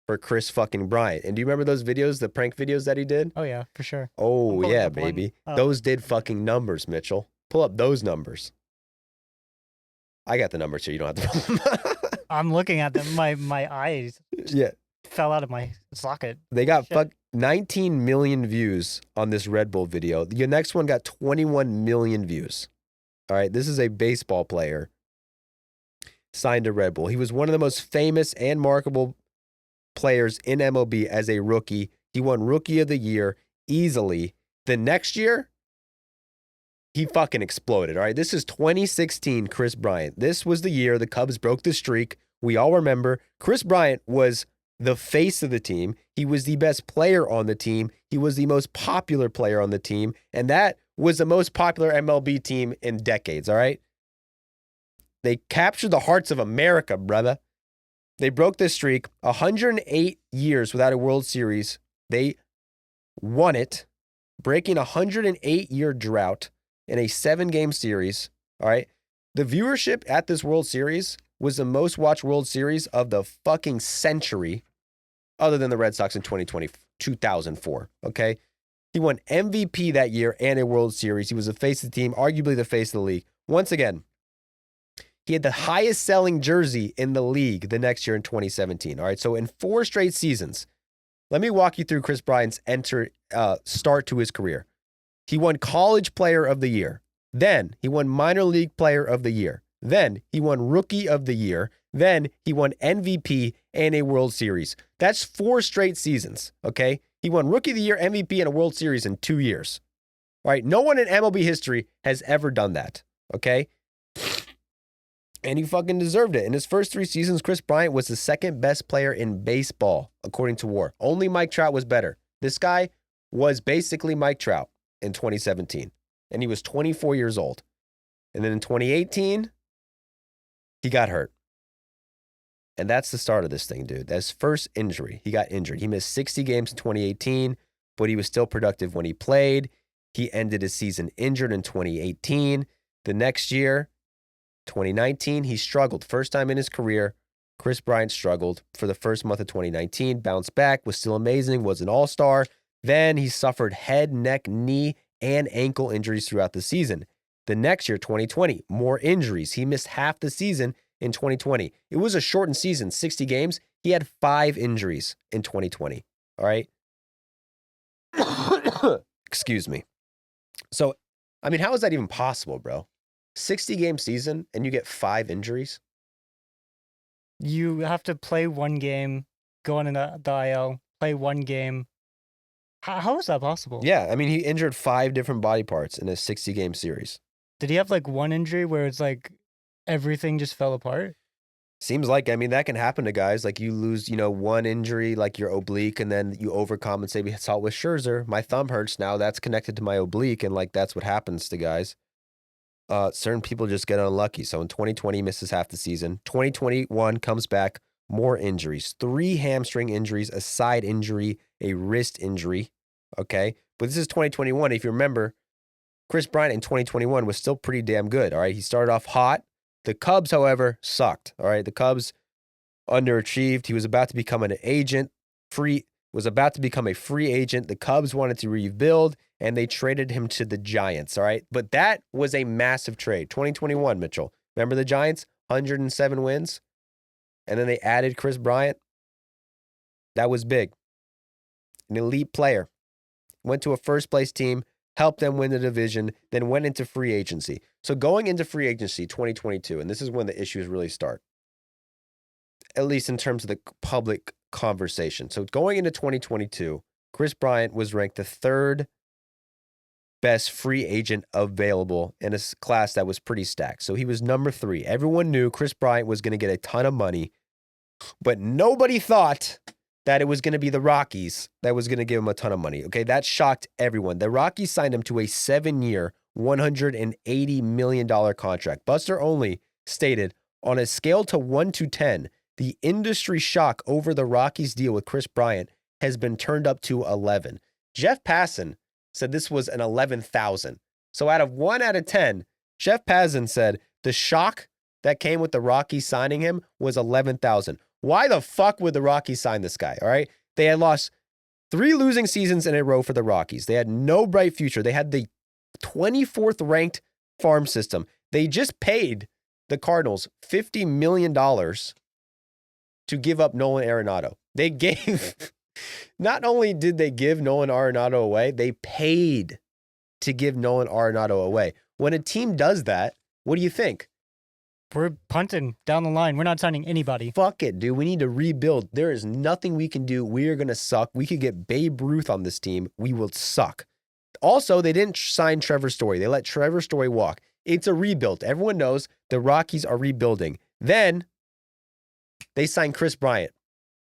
For Kris fucking Bryant. And do you remember those videos, the prank videos that he did? Oh yeah, for sure. Oh, pulling yeah, up one. baby. Those did fucking numbers, Mitchell. Pull up those numbers. I got the numbers here. You don't have to pull them. I'm looking at them. My eyes Yeah. fell out of my socket. They got Shit. 19 million views on this Red Bull video. Your next one got 21 million views. All right. This is a baseball player signed to Red Bull. He was one of the most famous and marketable players in MLB as a rookie. He won Rookie of the Year easily. The next year, he fucking exploded. All right. This is 2016 Kris Bryant. This was the year the Cubs broke the streak. We all remember Kris Bryant was the face of the team. He was the best player on the team. He was the most popular player on the team. And that was the most popular MLB team in decades. All right. They captured the hearts of America, brother. They broke this streak, 108 years without a World Series. They won it, breaking a 108-year drought in a 7-game series. All right. The viewership at this World Series was the most watched World Series of the fucking century, other than the Red Sox in 2004. Okay. He won MVP that year and a World Series. He was the face of the team, arguably the face of the league. Once again, he had the highest selling jersey in the league the next year in 2017. All right. So in 4 straight seasons, let me walk you through Kris Bryant's start to his career. He won College Player of the Year. Then he won Minor League Player of the Year. Then he won Rookie of the Year. Then he won MVP and a World Series. That's 4 straight seasons. Okay. He won Rookie of the Year, MVP, and a World Series in 2 years. All right. No one in MLB history has ever done that. Okay. And he fucking deserved it. In his first 3 seasons, Kris Bryant was the second best player in baseball, according to WAR. Only Mike Trout was better. This guy was basically Mike Trout in 2017. And he was 24 years old. And then in 2018, he got hurt. And that's the start of this thing, dude. That's his first injury. He got injured. He missed 60 games in 2018, but he was still productive when he played. He ended his season injured in 2018. The next year, 2019, he struggled. First time in his career, Kris Bryant struggled for the first month of 2019, bounced back, was still amazing, was an all-star. Then he suffered head, neck, knee, and ankle injuries throughout the season. The next year, 2020, more injuries. He missed half the season in 2020. It was a shortened season, 60 games. He had 5 injuries in 2020. All right. Excuse me. So, I mean, how is that even possible, bro? 60-game season and you get 5 injuries? You have to play one game, go on the IL, play one game. How is that possible? Yeah, I mean, he injured 5 different body parts in a 60-game series. Did he have like one injury where it's like everything just fell apart? Seems like, I mean, that can happen to guys. Like you lose, one injury, like your oblique, and then you overcompensate. We saw it with Scherzer. My thumb hurts now. That's connected to my oblique, and like that's what happens to guys. Certain people just get unlucky. So in 2020, he misses half the season. 2021 comes back, more injuries. 3 hamstring injuries, a side injury, a wrist injury. Okay. But this is 2021. If you remember, Kris Bryant in 2021 was still pretty damn good. All right. He started off hot. The Cubs, however, sucked. All right. The Cubs underachieved. He was about to become an agent, was about to become a free agent. The Cubs wanted to rebuild, and they traded him to the Giants, all right? But that was a massive trade. 2021, Mitchell. Remember the Giants? 107 wins. And then they added Kris Bryant. That was big. An elite player. Went to a first-place team, helped them win the division, then went into free agency. So going into free agency 2022, and this is when the issues really start, at least in terms of the public conversation. So going into 2022, Kris Bryant was ranked the 3rd best free agent available in a class that was pretty stacked. So he was number 3. Everyone knew Kris Bryant was going to get a ton of money, but nobody thought that it was going to be the Rockies that was going to give him a ton of money. Okay, that shocked everyone. The Rockies signed him to a 7-year, $180 million contract. Buster Olney stated, on a scale to 1 to 10, the industry shock over the Rockies deal with Kris Bryant has been turned up to 11. Jeff Passan said this was an 11,000. So out of 1 out of 10, Jeff Passan said the shock that came with the Rockies signing him was 11,000. Why the fuck would the Rockies sign this guy? All right. They had lost 3 losing seasons in a row for the Rockies. They had no bright future. They had the 24th ranked farm system. They just paid the Cardinals $50 million to give up Nolan Arenado. They gave, not only did they give Nolan Arenado away, they paid to give Nolan Arenado away. When a team does that, what do you think? We're punting down the line. We're not signing anybody. Fuck it, dude. We need to rebuild. There is nothing we can do. We are going to suck. We could get Babe Ruth on this team. We will suck. Also, they didn't sign Trevor Story. They let Trevor Story walk. It's a rebuild. Everyone knows the Rockies are rebuilding. Then they signed Kris Bryant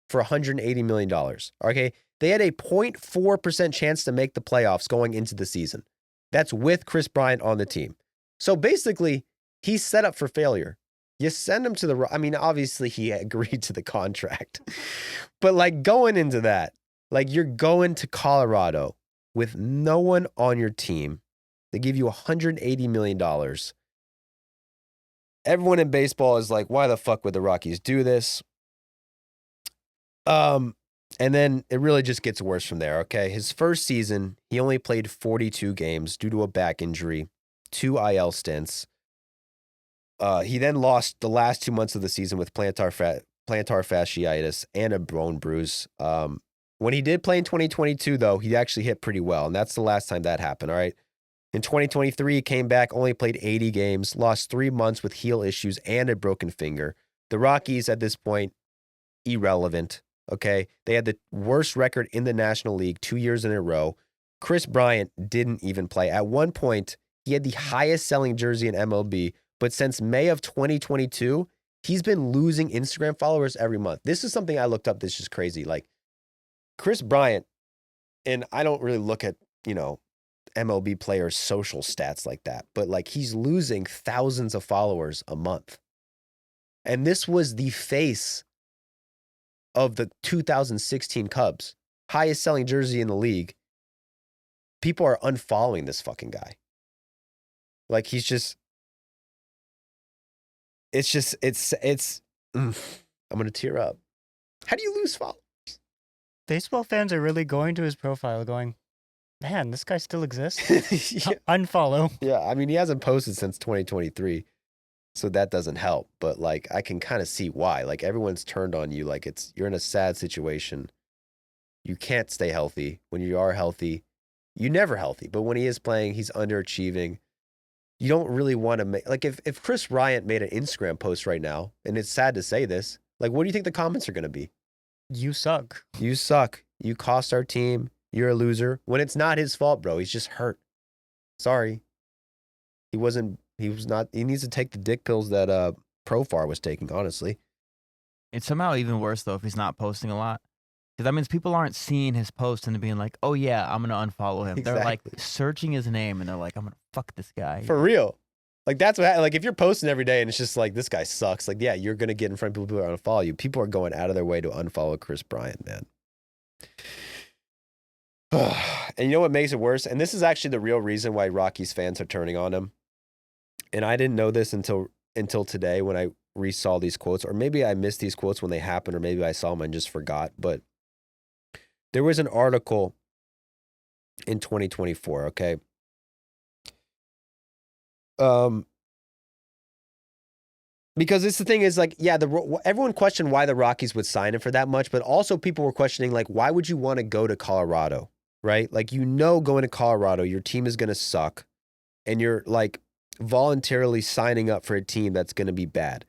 for $180 million. Okay. They had a 0.4% chance to make the playoffs going into the season. That's with Kris Bryant on the team. So basically, he's set up for failure. You send him to the, I mean, obviously he agreed to the contract, but like going into that, like you're going to Colorado with no one on your team. They give you $180 million. Everyone in baseball is like, why the fuck would the Rockies do this? And then it really just gets worse from there, okay? His first season, he only played 42 games due to a back injury, 2 IL stints. He then lost the last 2 months of the season with plantar fasciitis and a bone bruise. When he did play in 2022, though, he actually hit pretty well, and that's the last time that happened, all right? In 2023, he came back, only played 80 games, lost 3 months with heel issues and a broken finger. The Rockies, at this point, irrelevant, okay? They had the worst record in the National League 2 years in a row. Kris Bryant didn't even play. At one point, he had the highest selling jersey in MLB, but since May of 2022, he's been losing Instagram followers every month. This is something I looked up that's just crazy. Like, Kris Bryant, and I don't really look at, MLB players' social stats like that, but like he's losing thousands of followers a month. And this was the face of the 2016 Cubs, highest selling jersey in the league. People are unfollowing this fucking guy. Like he's just, I'm going to tear up. How do you lose followers? Baseball fans are really going to his profile going, man, this guy still exists? Yeah. Unfollow. Yeah, I mean, he hasn't posted since 2023, so that doesn't help. But, like, I can kind of see why. Like, everyone's turned on you. Like, you're in a sad situation. You can't stay healthy. When you are healthy, you're never healthy. But when he is playing, he's underachieving. You don't really want to make... Like, if Kris Bryant made an Instagram post right now, and it's sad to say this, like, what do you think the comments are going to be? You suck. You suck. You cost our team. You're a loser. When it's not his fault, bro. He's just hurt. Sorry. He was not, he needs to take the dick pills that Profar was taking, honestly. It's somehow even worse, though, if he's not posting a lot. Because that means people aren't seeing his post and being like, oh, yeah, I'm going to unfollow him. Exactly. They're like searching his name and they're like, I'm going to fuck this guy. For real. Like, that's what, like, if you're posting every day and it's just like, this guy sucks, like, yeah, you're going to get in front of people who are going to unfollow you. People are going out of their way to unfollow Kris Bryant, man. And you know what makes it worse? And this is actually the real reason why Rockies fans are turning on him. And I didn't know this until today when I resaw these quotes, or maybe I missed these quotes when they happened, or maybe I saw them and just forgot. But there was an article in 2024, okay? Because it's the thing is like, yeah, everyone questioned why the Rockies would sign him for that much, but also people were questioning like, why would you want to go to Colorado, right? Like, going to Colorado, your team is going to suck, and you're like voluntarily signing up for a team that's going to be bad.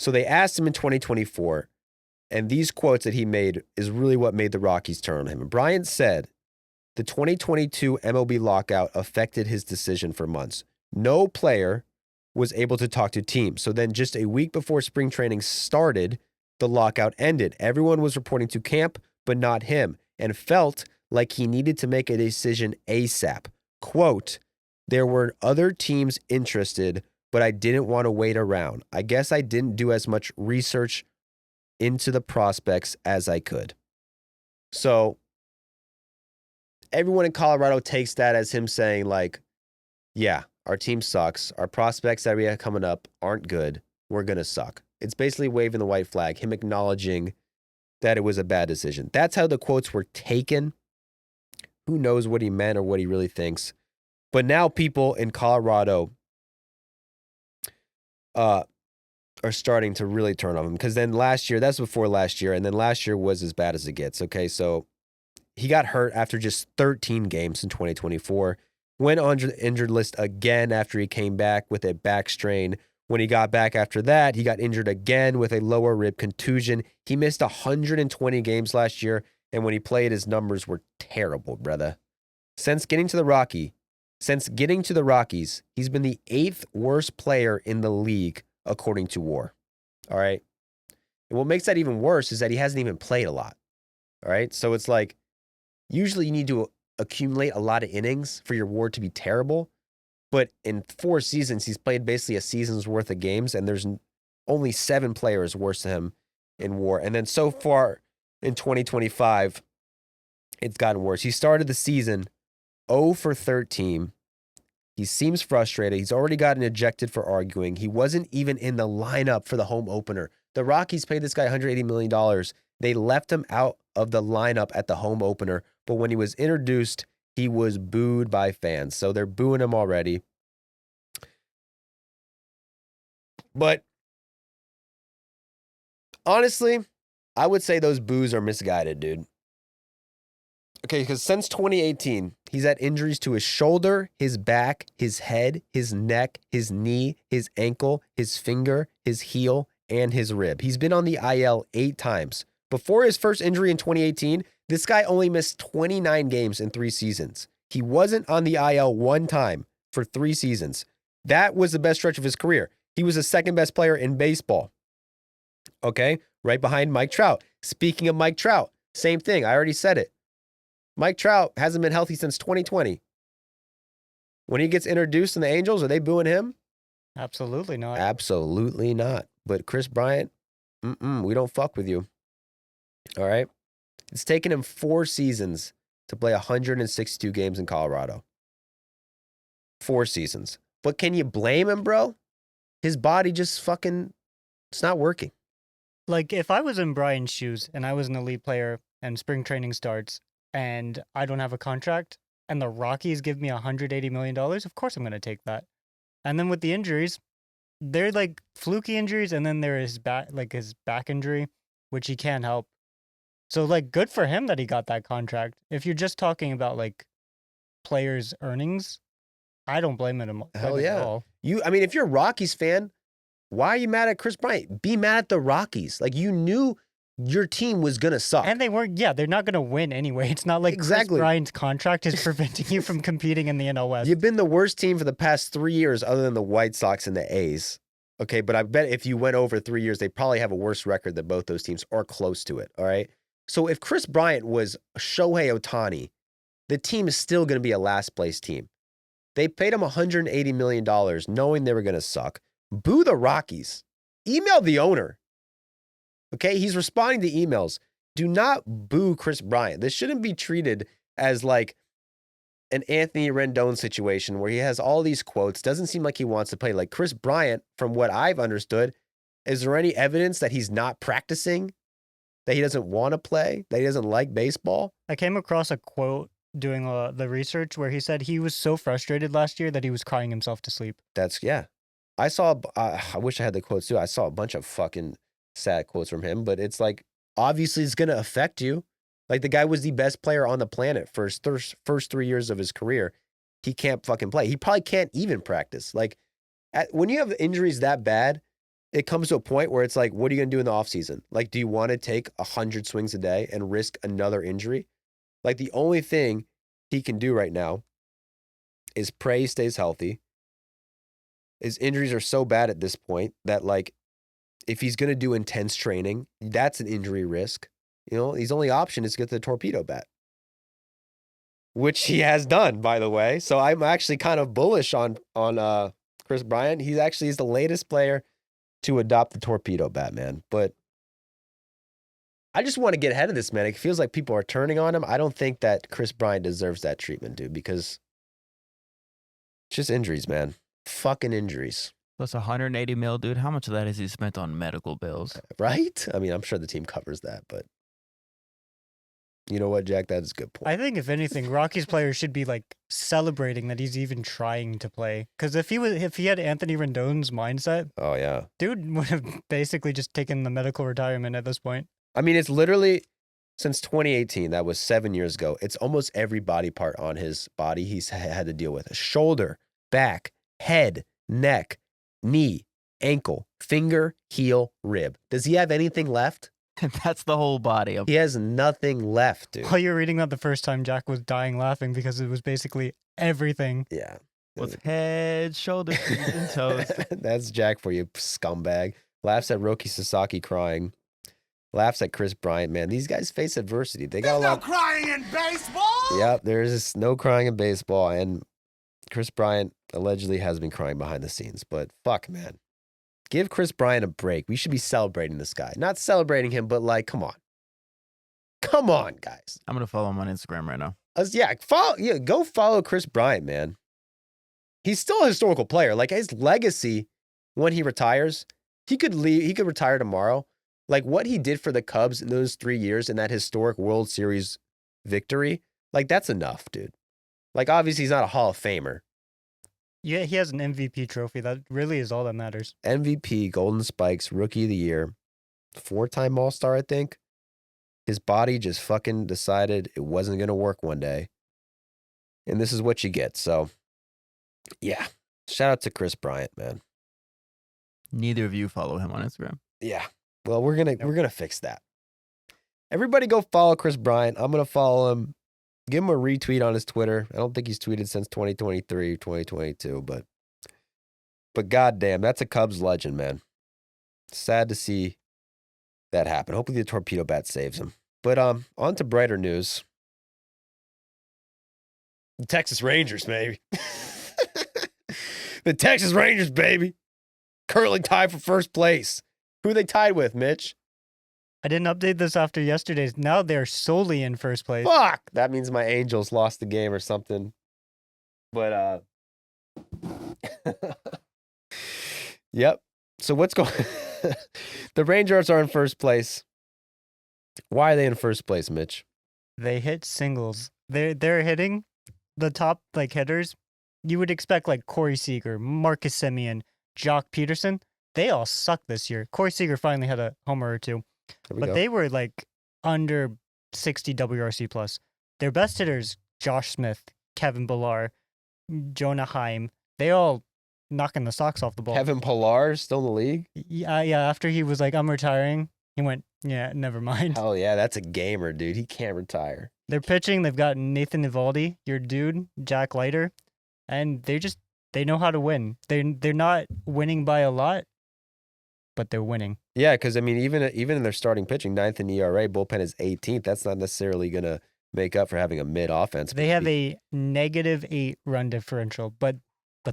So they asked him in 2024, and these quotes that he made is really what made the Rockies turn on him. And Bryant said, the 2022 MLB lockout affected his decision for months. No player was able to talk to teams. So then just a week before spring training started, the lockout ended. Everyone was reporting to camp, but not him, and felt like he needed to make a decision ASAP. Quote, there were other teams interested, but I didn't want to wait around. I guess I didn't do as much research into the prospects as I could. So everyone in Colorado takes that as him saying, like, yeah, our team sucks. Our prospects that we have coming up aren't good. We're going to suck. It's basically waving the white flag, him acknowledging that it was a bad decision. That's how the quotes were taken. Who knows what he meant or what he really thinks. But now people in Colorado are starting to really turn on him. Because then last year, that's before last year, and then last year was as bad as it gets. Okay, so he got hurt after just 13 games in 2024. Went on the injured list again after he came back with a back strain. When he got back after that, he got injured again with a lower rib contusion. He missed 120 games last year, and when he played, his numbers were terrible, brother. Since getting to the Rockies, he's been the 8th worst player in the league, according to WAR. All right? And what makes that even worse is that he hasn't even played a lot. All right? So it's like, usually you need to accumulate a lot of innings for your WAR to be terrible. But in 4 seasons, he's played basically a season's worth of games, and there's only 7 players worse than him in WAR. And then so far in 2025, it's gotten worse. He started the season 0 for 13. He seems frustrated. He's already gotten ejected for arguing. He wasn't even in the lineup for the home opener. The Rockies paid this guy $180 million. They left him out of the lineup at the home opener, but when he was introduced, he was booed by fans. So they're booing him already. But honestly, I would say those boos are misguided, dude. Okay, because since 2018, he's had injuries to his shoulder, his back, his head, his neck, his knee, his ankle, his finger, his heel, and his rib. He's been on the IL 8 times. Before his first injury in 2018, this guy only missed 29 games in 3 seasons. He wasn't on the IL 1 time for 3 seasons. That was the best stretch of his career. He was the second best player in baseball. Okay, right behind Mike Trout. Speaking of Mike Trout, same thing. I already said it. Mike Trout hasn't been healthy since 2020. When he gets introduced in the Angels, are they booing him? Absolutely not. Absolutely not. But Kris Bryant, we don't fuck with you. All right? It's taken him 4 seasons to play 162 games in Colorado. 4 seasons. But can you blame him, bro? His body just fucking, it's not working. Like, if I was in Brian's shoes and I was an elite player and spring training starts and I don't have a contract and the Rockies give me $180 million, of course I'm going to take that. And then with the injuries, they're like fluky injuries, and then there is his back injury, which he can't help. So, like, good for him that he got that contract. If you're just talking about, like, players' earnings, I don't blame him Hell at yeah. all. If you're a Rockies fan, why are you mad at Kris Bryant? Be mad at the Rockies. Like, you knew your team was going to suck. And they weren't, they're not going to win anyway. It's not like Kris Bryant's contract is preventing you from competing in the NL West. You've been the worst team for the past 3 years other than the White Sox and the A's. Okay, but I bet if you went over 3 years, they probably have a worse record than both those teams or close to it, all right? So if Kris Bryant was Shohei Ohtani, the team is still going to be a last-place team. They paid him $180 million knowing they were going to suck. Boo the Rockies. Email the owner. Okay, he's responding to emails. Do not boo Kris Bryant. This shouldn't be treated as like an Anthony Rendon situation where he has all these quotes, doesn't seem like he wants to play. Like Kris Bryant, from what I've understood, is there any evidence that he's not practicing, that he doesn't want to play, that he doesn't like baseball? I came across a quote doing the research where he said he was so frustrated last year that he was crying himself to sleep. Yeah. I saw, I wish I had the quotes too. I saw a bunch of fucking sad quotes from him, but it's like, obviously it's going to affect you. Like, the guy was the best player on the planet for his first 3 years of his career. He can't fucking play. He probably can't even practice. Like, when you have injuries that bad, it comes to a point where it's like, what are you going to do in the offseason? Like, do you want to take 100 swings a day and risk another injury? Like, the only thing he can do right now is pray he stays healthy. His injuries are so bad at this point that, like, if he's going to do intense training, that's an injury risk. You know, his only option is to get the torpedo bat, which he has done, by the way. So I'm actually kind of bullish on Kris Bryant. He's the latest player to adopt the torpedo bat, man. But I just want to get ahead of this, man. It feels like people are turning on him. I don't think that Kris Bryant deserves that treatment, dude, because it's just injuries, man. Fucking injuries. Plus 180 mil, dude. How much of that has he spent on medical bills? Right? I mean, I'm sure the team covers that, but you know what, Jack? That is a good point. I think if anything, Rockies players should be like celebrating that he's even trying to play. Because if he had Anthony Rendon's mindset, Oh, yeah. dude would have basically just taken the medical retirement at this point. I mean, it's literally since 2018. That was 7 years ago. It's almost every body part on his body he's had to deal with. A shoulder, back, head, neck, knee, ankle, finger, heel, rib. Does he have anything left? That's the whole body. He has nothing left, dude. While you're reading that the first time, Jack was dying laughing because it was basically everything. Yeah. With head, shoulders, feet, and toes. That's Jack for you, scumbag. Laughs at Roki Sasaki crying. Laughs at Kris Bryant, man. These guys face adversity. They got a lot. No crying in baseball. Yep, there's no crying in baseball. And Kris Bryant allegedly has been crying behind the scenes. But fuck, man. Give Kris Bryant a break. We should be celebrating this guy. Not celebrating him, but like, come on. Come on, guys. I'm going to follow him on Instagram right now. Go follow Kris Bryant, man. He's still a historical player. Like, his legacy, when he retires, he could leave. He could retire tomorrow. Like, what he did for the Cubs in those 3 years in that historic World Series victory, like, that's enough, dude. Like, obviously, he's not a Hall of Famer. Yeah, he has an MVP trophy. That really is all that matters. MVP, Golden Spikes, Rookie of the Year, 4-time All-Star, I think. His body just fucking decided it wasn't going to work one day. And this is what you get. So, yeah. Shout out to Kris Bryant, man. Neither of you follow him on Instagram. Yeah. Well, we're gonna fix that. Everybody go follow Kris Bryant. I'm gonna follow him. Give him a retweet on his Twitter. I don't think he's tweeted since 2023, 2022, but goddamn, that's a Cubs legend, man. Sad to see that happen. Hopefully the torpedo bat saves him. But on to brighter news. The Texas Rangers, baby. The Texas Rangers, baby. Currently tied for first place. Who are they tied with, Mitch? I didn't update this after yesterday's. Now they're solely in first place. Fuck! That means my Angels lost the game or something. But, yep. So what's going The Rangers are in first place. Why are they in first place, Mitch? They hit singles. They're hitting the top like hitters. You would expect like Corey Seager, Marcus Semien, Jock Peterson. They all suck this year. Corey Seager finally had a homer or two. But they were like under 60 WRC plus. Their best hitters, Josh Smith, Kevin Pillar, Jonah Heim, they all knocking the socks off the ball. Kevin Pillar still in the league? Yeah. After he was like, I'm retiring, he went, yeah, never mind. Hell yeah, that's a gamer, dude. He can't retire. They're pitching. They've got Nathan Eovaldi, your dude, Jack Leiter, and they know how to win. They're not winning by a lot, but they're winning. Yeah, because I mean, even in their starting pitching, 9th in ERA, bullpen is 18th. That's not necessarily going to make up for having a mid offense. They have a -8 run differential, but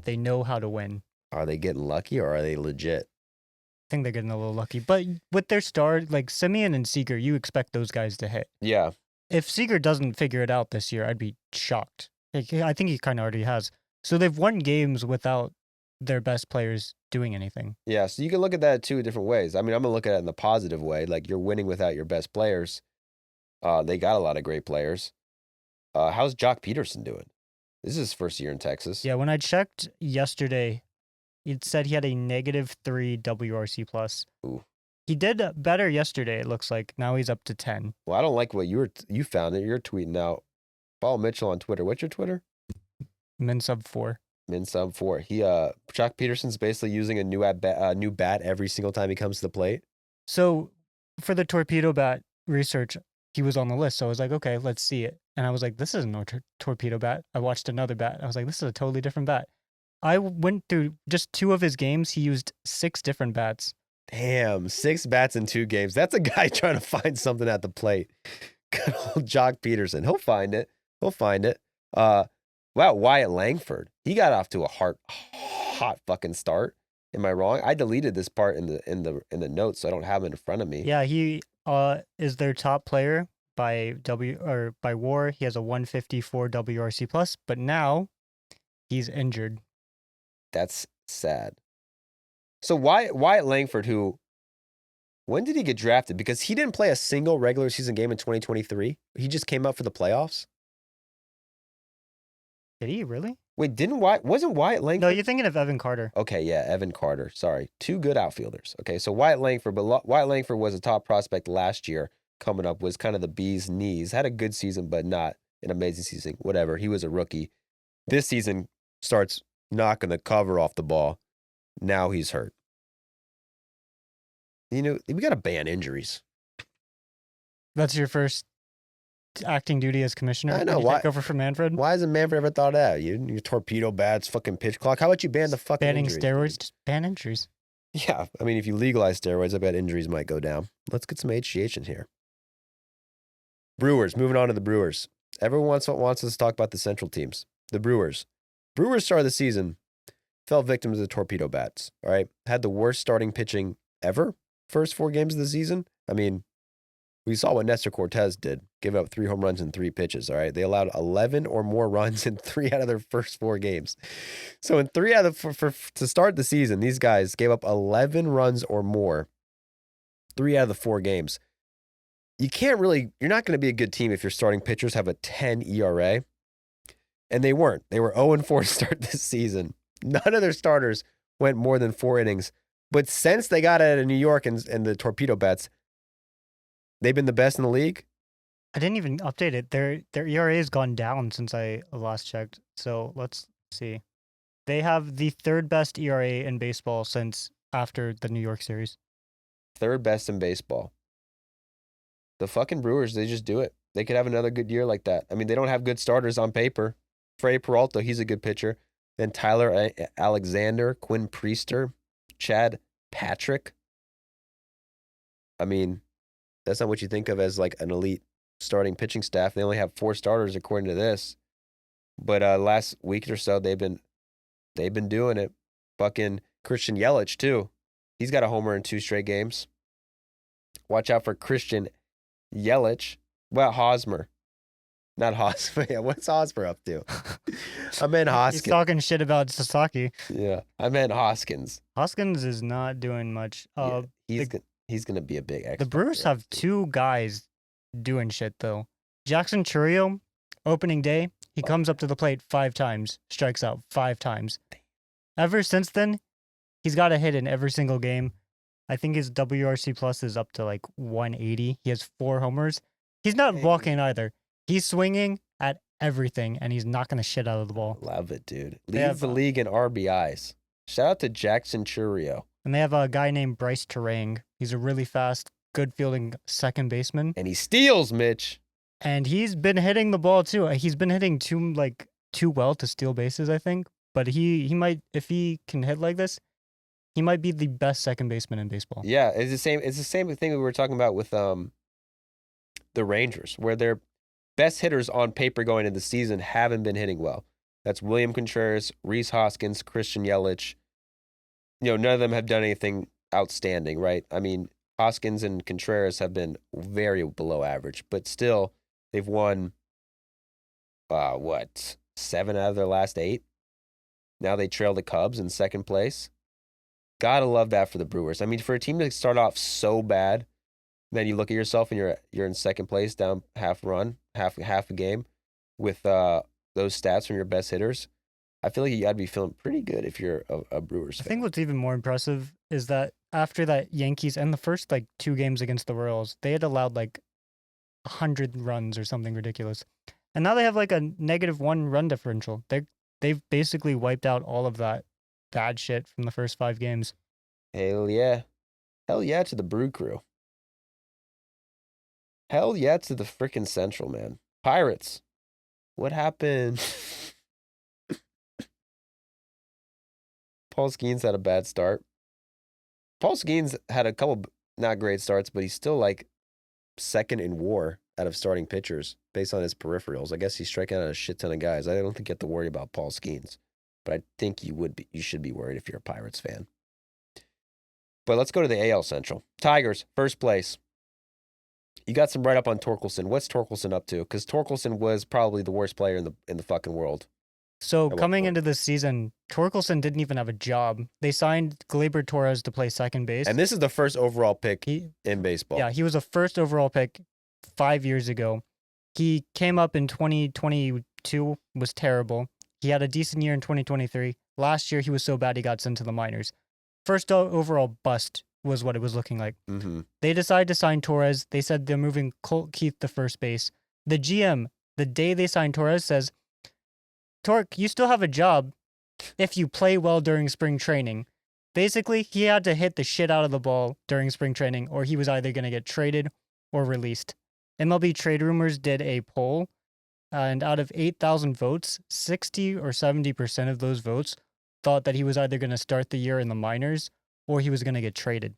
they know how to win. Are they getting lucky or are they legit? I think they're getting a little lucky. But with their star, like Semien and Seager, you expect those guys to hit. Yeah. If Seager doesn't figure it out this year, I'd be shocked. Like, I think he kind of already has. So they've won games without their best players doing anything. Yeah, so you can look at that 2 different ways. I mean, I'm going to look at it in the positive way. Like, you're winning without your best players. They got a lot of great players. How's Jock Peterson doing? This is his first year in Texas. Yeah, when I checked yesterday, it said he had a -3 WRC plus. Ooh. He did better yesterday, it looks like. Now he's up to 10. Well, I don't like what you found it. You're tweeting out. Follow Mitchell on Twitter. What's your Twitter? Min sub 4. Min sub 4. Jock Peterson's basically using a new bat every single time he comes to the plate. So for the torpedo bat research, he was on the list. So I was like, okay, let's see it. and I was like, this isn't no torpedo bat. I watched another bat. I was like, this is a totally different bat. I went through just 2 of his games. He used 6 different bats. Damn, 6 bats in 2 games. That's a guy trying to find something at the plate. Good old Jock Peterson. He'll find it. Wow, Wyatt Langford. He got off to a hot fucking start. Am I wrong? I deleted this part in the notes, so I don't have it in front of me. Yeah, he is their top player by WAR. He has a 154 WRC plus, but now he's injured. That's sad. So Wyatt Langford, when did he get drafted? Because he didn't play a single regular season game in 2023. He just came up for the playoffs. Did he really? Wait, wasn't Wyatt Langford? No, you're thinking of Evan Carter. Okay, yeah, Evan Carter. Sorry. 2 good outfielders. Okay, so Wyatt Langford was a top prospect last year coming up, was kind of the bee's knees. Had a good season, but not an amazing season. Whatever. He was a rookie. This season starts knocking the cover off the ball. Now he's hurt. We got to ban injuries. That's your first acting duty as commissioner? I know. Why take over for Manfred? Why hasn't Manfred ever thought of that? Your torpedo bats, fucking pitch clock. How about you ban the fucking banning injuries, steroids? dude? Just ban injuries. Yeah, I mean, if you legalize steroids, I bet injuries might go down. Let's get some HGH in here. Brewers. Moving on to the Brewers. Everyone wants us to talk about the Central teams. The Brewers. Brewers started the season, fell victim to the torpedo bats. All right, had the worst starting pitching ever. First 4 games of the season. I mean, we saw what Nestor Cortez did. Give up 3 home runs in 3 pitches. All right, they allowed 11 or more runs in 3 out of their first 4 games. So in 3 out of to start the season, these guys gave up 11 runs or more. 3 out of the 4 games. You're not going to be a good team if your starting pitchers have a 10 ERA. And they weren't. They were 0-4 to start this season. None of their starters went more than 4 innings. But since they got out of New York and the torpedo bats, they've been the best in the league. I didn't even update it. Their ERA has gone down since I last checked. So let's see. They have the 3rd best ERA in baseball since after the New York series. 3rd best in baseball. The fucking Brewers, they just do it. They could have another good year like that. I mean, they don't have good starters on paper. Freddie Peralta, he's a good pitcher. Then Tyler Alexander, Quinn Priester, Chad Patrick. I mean, that's not what you think of as like an elite starting pitching staff. They only have 4 starters according to this. But last week or so, they've been doing it. Fucking Christian Yelich too. He's got a homer in 2 straight games. Watch out for Christian Yelich. Well, Hosmer. Not Hosmer. Yeah, what's Hosmer up to? I meant Hoskins. He's talking shit about Sasaki. Yeah, I meant Hoskins. Hoskins is not doing much. Yeah, he's going to be a big X. The Brewers have 2 guys doing shit, though. Jackson Chourio, opening day, he comes up to the plate 5 times, strikes out 5 times. Ever since then, he's got a hit in every single game. I think his WRC plus is up to like 180. He has 4 homers. He's not walking either. He's swinging at everything, and he's knocking the shit out of the ball. Love it, dude. Leads the league in RBIs. Shout out to Jackson Chourio. And they have a guy named Bryce Terang. He's a really fast, good fielding second baseman. And he steals, Mitch. And he's been hitting the ball too. He's been hitting too well to steal bases, I think. But he might, if he can hit like this, he might be the best second baseman in baseball. Yeah, it's the same thing we were talking about with the Rangers, where their best hitters on paper going into the season haven't been hitting well. That's William Contreras, Rhys Hoskins, Christian Yelich. None of them have done anything outstanding, right? I mean, Hoskins and Contreras have been very below average, but still, they've won, 7 out of their last 8? Now they trail the Cubs in 2nd place. Gotta love that for the Brewers. I mean, for a team to start off so bad, then you look at yourself and you're in 2nd place, down half a game with those stats from your best hitters. I feel like you got to be feeling pretty good if you're a Brewers fan. I think what's even more impressive is that after that Yankees and the first 2 games against the Royals, they had allowed 100 runs or something ridiculous. And now they have a -1 run differential. They've basically wiped out all of that bad shit from the first 5 games. Hell yeah. Hell yeah to the Brew Crew. Hell yeah to the frickin' Central, man. Pirates. What happened? Paul Skeens had a bad start. Paul Skeens had a couple not great starts, but he's still like second in WAR out of starting pitchers based on his peripherals. I guess he's striking out a shit ton of guys. I don't think you have to worry about Paul Skeens, but I think you should be worried if you're a Pirates fan. But let's go to the AL Central. Tigers, first place. You got some write-up on Torkelson. What's Torkelson up to? Because Torkelson was probably the worst player in the fucking world. So At what coming point? into this season, Torkelson didn't even have a job. They signed Gleyber Torres to play second base. And this is the first overall pick he, in baseball. yeah, he was a first overall pick 5 years ago. He came up in 2022, was terrible. He had a decent year in 2023. Last year, he was so bad he got sent to the minors. First overall bust was what it was looking like. Mm-hmm. They decided to sign Torres. They said they're moving Colt Keith to first base. The GM, the day they signed Torres, says, Torque, you still have a job if you play well during spring training. Basically, he had to hit the shit out of the ball during spring training, or he was either going to get traded or released. MLB Trade Rumors did a poll, and out of 8,000 votes, 60 or 70% of those votes thought that he was either going to start the year in the minors or he was going to get traded.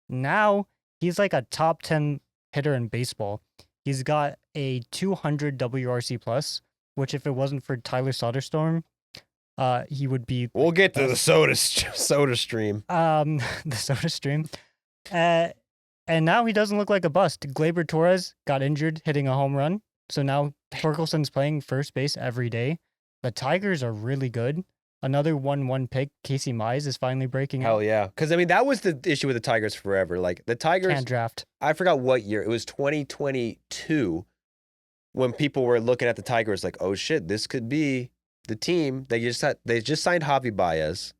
Now, he's like a top 10 hitter in baseball. He's got a 200 WRC plus, which if it wasn't for Tyler Soderstrom, he would be We'll get to the soda stream. the soda stream. And now he doesn't look like a bust. Gleyber Torres got injured hitting a home run. So now Torkelson's playing first base every day. The Tigers are really good. Another 1-1 pick, Casey Mize, is finally breaking out. Hell yeah. Because, I mean, that was the issue with the Tigers forever. Like, the Tigers, Can't draft. I forgot what year. It was 2022 when people were looking at the Tigers like, oh, shit, this could be the team. They just signed Javi Baez,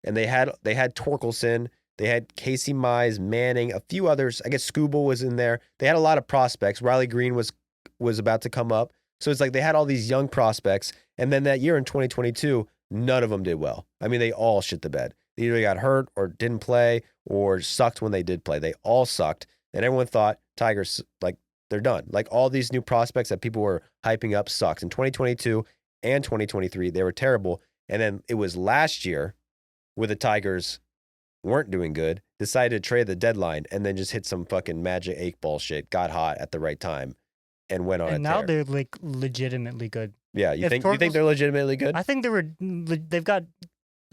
and they had Torkelson. They had Casey Mize, Manning, a few others. I guess Scooble was in there. They had a lot of prospects. Riley Green was about to come up. So it's like they had all these young prospects. And then that year in 2022, none of them did well. I mean, they all shit the bed. They either got hurt or didn't play or sucked when they did play. They all sucked. And everyone thought Tigers, like, they're done. Like, all these new prospects that people were hyping up sucks. In 2022 and 2023, they were terrible. And then it was last year where the Tigers weren't doing good, decided to trade the deadline, and then just hit some fucking magic 8-ball shit, got hot at the right time, and went on And a now tear. they're like legitimately good. Yeah, you if think Torkelson- they're legitimately good? I think they've got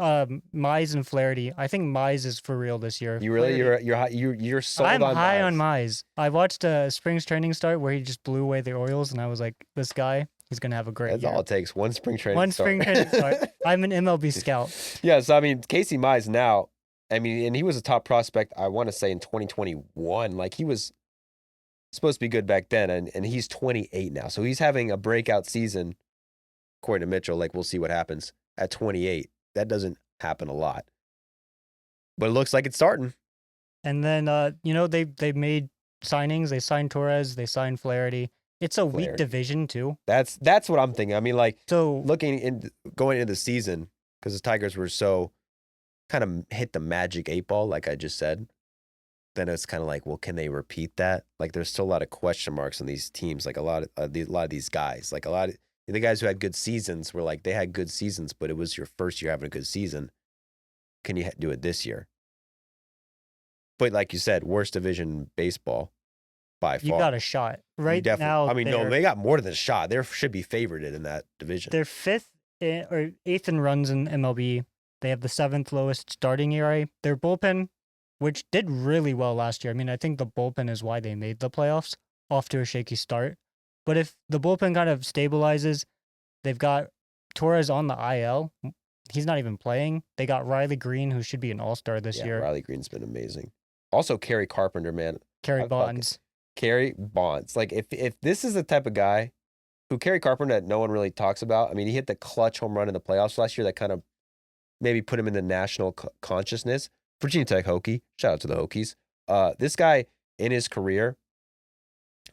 Mize and Flaherty. I think Mize is for real this year. You really Flaherty- you're sold I'm on high Mize. on Mize. I watched Spring's training start where he just blew away the Orioles, and I was like, this guy, he's gonna have a great That's year. all it takes. One spring training One start. spring training start. I'm an MLB scout. Yeah, so I mean, Casey Mize now, I mean, and he was a top prospect, I want to say, in 2021. Like, he was supposed to be good back then, and he's 28 now. So he's having a breakout season, according to Mitchell. Like, we'll see what happens at 28. That doesn't happen a lot. But it looks like it's starting. And then they made signings. They signed Torres. They signed Flaherty. It's a weak Flaherty. division too. That's what I'm thinking. I mean, like, So going into the season, because the Tigers were so kind of hit the magic 8-ball, like I just said, then it's kind of like, well, can they repeat that? Like, there's still a lot of question marks on these teams. Like, a lot of these guys, like a lot of the guys who had good seasons were like, they had good seasons, but it was your first year having a good season. Can you do it this year? But like you said, worst division in baseball by far. you got a shot You right definitely- now. I mean, no, they got more than a shot. They should be favored in that division. They're fifth or eighth in runs in MLB. They have the seventh lowest starting ERA. Their bullpen, which did really well last year. I mean, I think the bullpen is why they made the playoffs, off to a shaky start. But if the bullpen kind of stabilizes, they've got Torres on the IL. He's not even playing. They got Riley Green, who should be an all-star this Yeah, year. Riley Green's been amazing. Also, Kerry Carpenter, man. Kerry I fucking- Bonds. Kerry Bonds. Like, if this is the type of guy who Kerry Carpenter that no one really talks about. I mean, he hit the clutch home run in the playoffs last year that kind of maybe put him in the national consciousness. Virginia Tech Hokie. Shout out to the Hokies. This guy in his career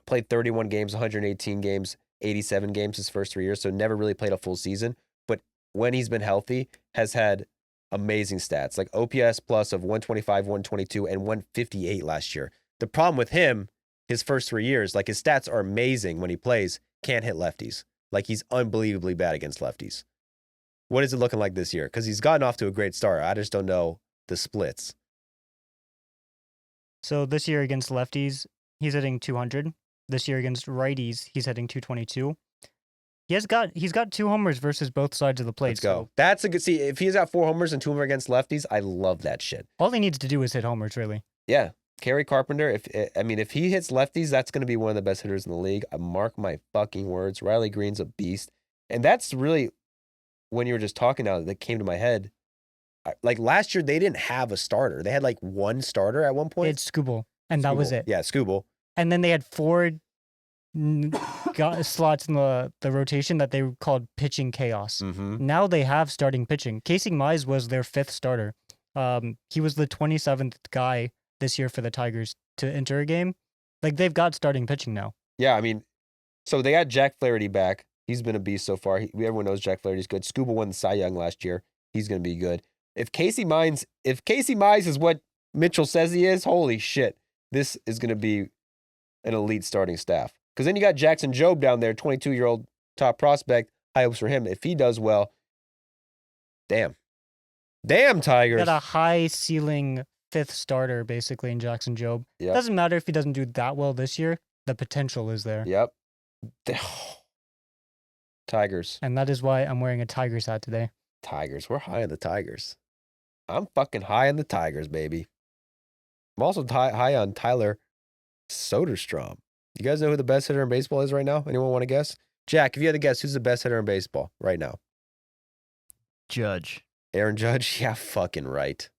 played 31 games, 118 games, 87 games his first 3 years, so never really played a full season. But when he's been healthy, has had amazing stats, like OPS plus of 125, 122, and 158 last year. The problem with him, his first 3 years, like, his stats are amazing when he plays, can't hit lefties. Like he's unbelievably bad against lefties. What is it looking like this year? Because he's gotten off to a great start. I just don't know the splits. So this year against lefties, he's hitting 200. This year against righties, he's hitting 222. He's got 2 homers versus both sides of the plate. Let's go. So That's a good. See, if he's got 4 homers and 2 homers against lefties, I love that shit. all he needs to do is hit homers, really. Yeah, Kerry Carpenter. If he hits lefties, that's going to be one of the best hitters in the league. I mark my fucking words. Riley Green's a beast, and that's really when you were just talking now that came to my head. Like last year, they didn't have a starter. They had like one starter at one point. It's Scooble, and that was Skubal. it. Yeah, Scooble. And then they had 4 slots in the rotation that they called pitching chaos. Mm-hmm. Now they have starting pitching. Casey Mize was their 5th starter. He was the 27th guy this year for the Tigers to enter a game. Like, they've got starting pitching now. Yeah, I mean, so they got Jack Flaherty back. He's been a beast so far. Everyone knows Jack Flaherty's good. Scooba won the Cy Young last year. He's going to be good. If Casey Mize is what Mitchell says he is, holy shit, this is going to be an elite starting staff. Because then you got Jackson Jobe down there, 22-year-old top prospect. High hopes for him. If he does well, damn, Tigers. Got a high ceiling 5th starter basically in Jackson Jobe. Yep. Doesn't matter if he doesn't do that well this year. The potential is there. Yep. Tigers. And that is why I'm wearing a Tigers hat today. Tigers. We're high on the Tigers. I'm fucking high on the Tigers, baby. I'm also high on Tyler Soderstrom. You guys know who the best hitter in baseball is right now? Anyone want to guess? Jack, if you had to guess, who's the best hitter in baseball right now? Judge. Aaron Judge? Yeah, fucking right.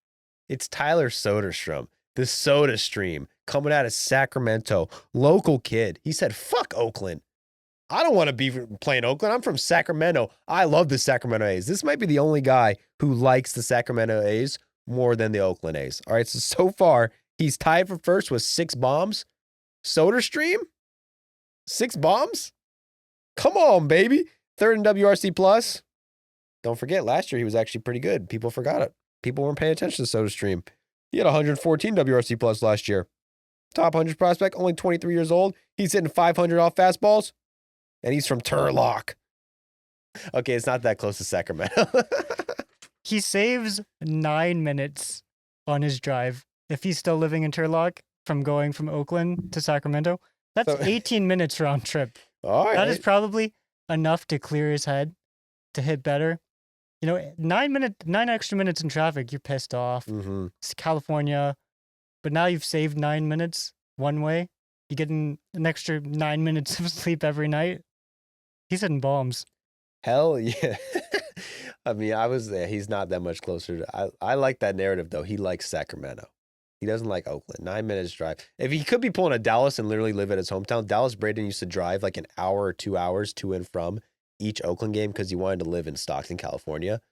It's Tyler Soderstrom, the Soda Stream, coming out of Sacramento. Local kid. He said, fuck Oakland. I don't want to be playing Oakland. I'm from Sacramento. I love the Sacramento A's. This might be the only guy who likes the Sacramento A's more than the Oakland A's. All right, so far, he's tied for first with 6 bombs. SodaStream? 6 bombs? Come on, baby. 3rd in WRC plus. Don't forget, last year he was actually pretty good. People forgot it. People weren't paying attention to SodaStream. He had 114 WRC plus last year. Top 100 prospect, only 23 years old. He's hitting 500 off fastballs, and he's from Turlock. Okay, it's not that close to Sacramento. He saves 9 minutes on his drive if he's still living in Turlock from going from Oakland to Sacramento. That's So- 18 minutes round trip. All right. That is probably enough to clear his head to hit better. You know, 9 extra minutes in traffic, you're pissed off. Mm-hmm. It's California. But now you've saved 9 minutes one way. You're getting an extra 9 minutes of sleep every night. He's hitting bombs. Hell yeah. I mean, I was there. He's not that much closer. I like that narrative, though. He likes Sacramento. He doesn't like Oakland. 9 minutes drive. If he could be pulling a Dallas and literally live at his hometown, Dallas Braden used to drive like an hour or 2 hours to and from each Oakland game because he wanted to live in Stockton, California,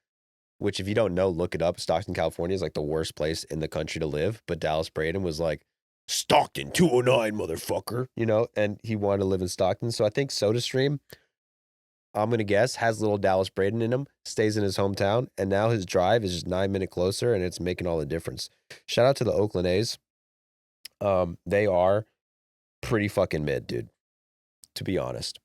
which if you don't know, look it up. Stockton, California is like the worst place in the country to live. But Dallas Braden was like, Stockton 209, motherfucker, you know, and he wanted to live in Stockton. So I think SodaStream, I'm going to guess, has little Dallas Braden in him, stays in his hometown, and now his drive is just 9 minutes closer, and it's making all the difference. Shout out to the Oakland A's. They are pretty fucking mid, dude, to be honest.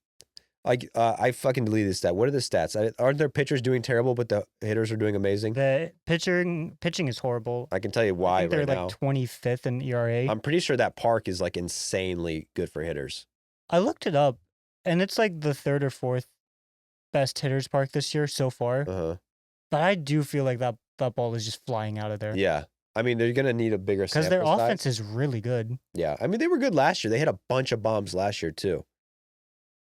Like, I fucking deleted this stat. What are the stats? Aren't their pitchers doing terrible, but the hitters are doing amazing? The pitching is horrible. I can tell you I why think they're right now. like 25th in ERA. I'm pretty sure that park is like insanely good for hitters. I looked it up, and it's like the 3rd or 4th best hitters park this year so far. Uh-huh. But I do feel like that ball is just flying out of there. Yeah. I mean, they're going to need a bigger Because sample their size. offense is really good. Yeah. I mean, they were good last year. They had a bunch of bombs last year, too.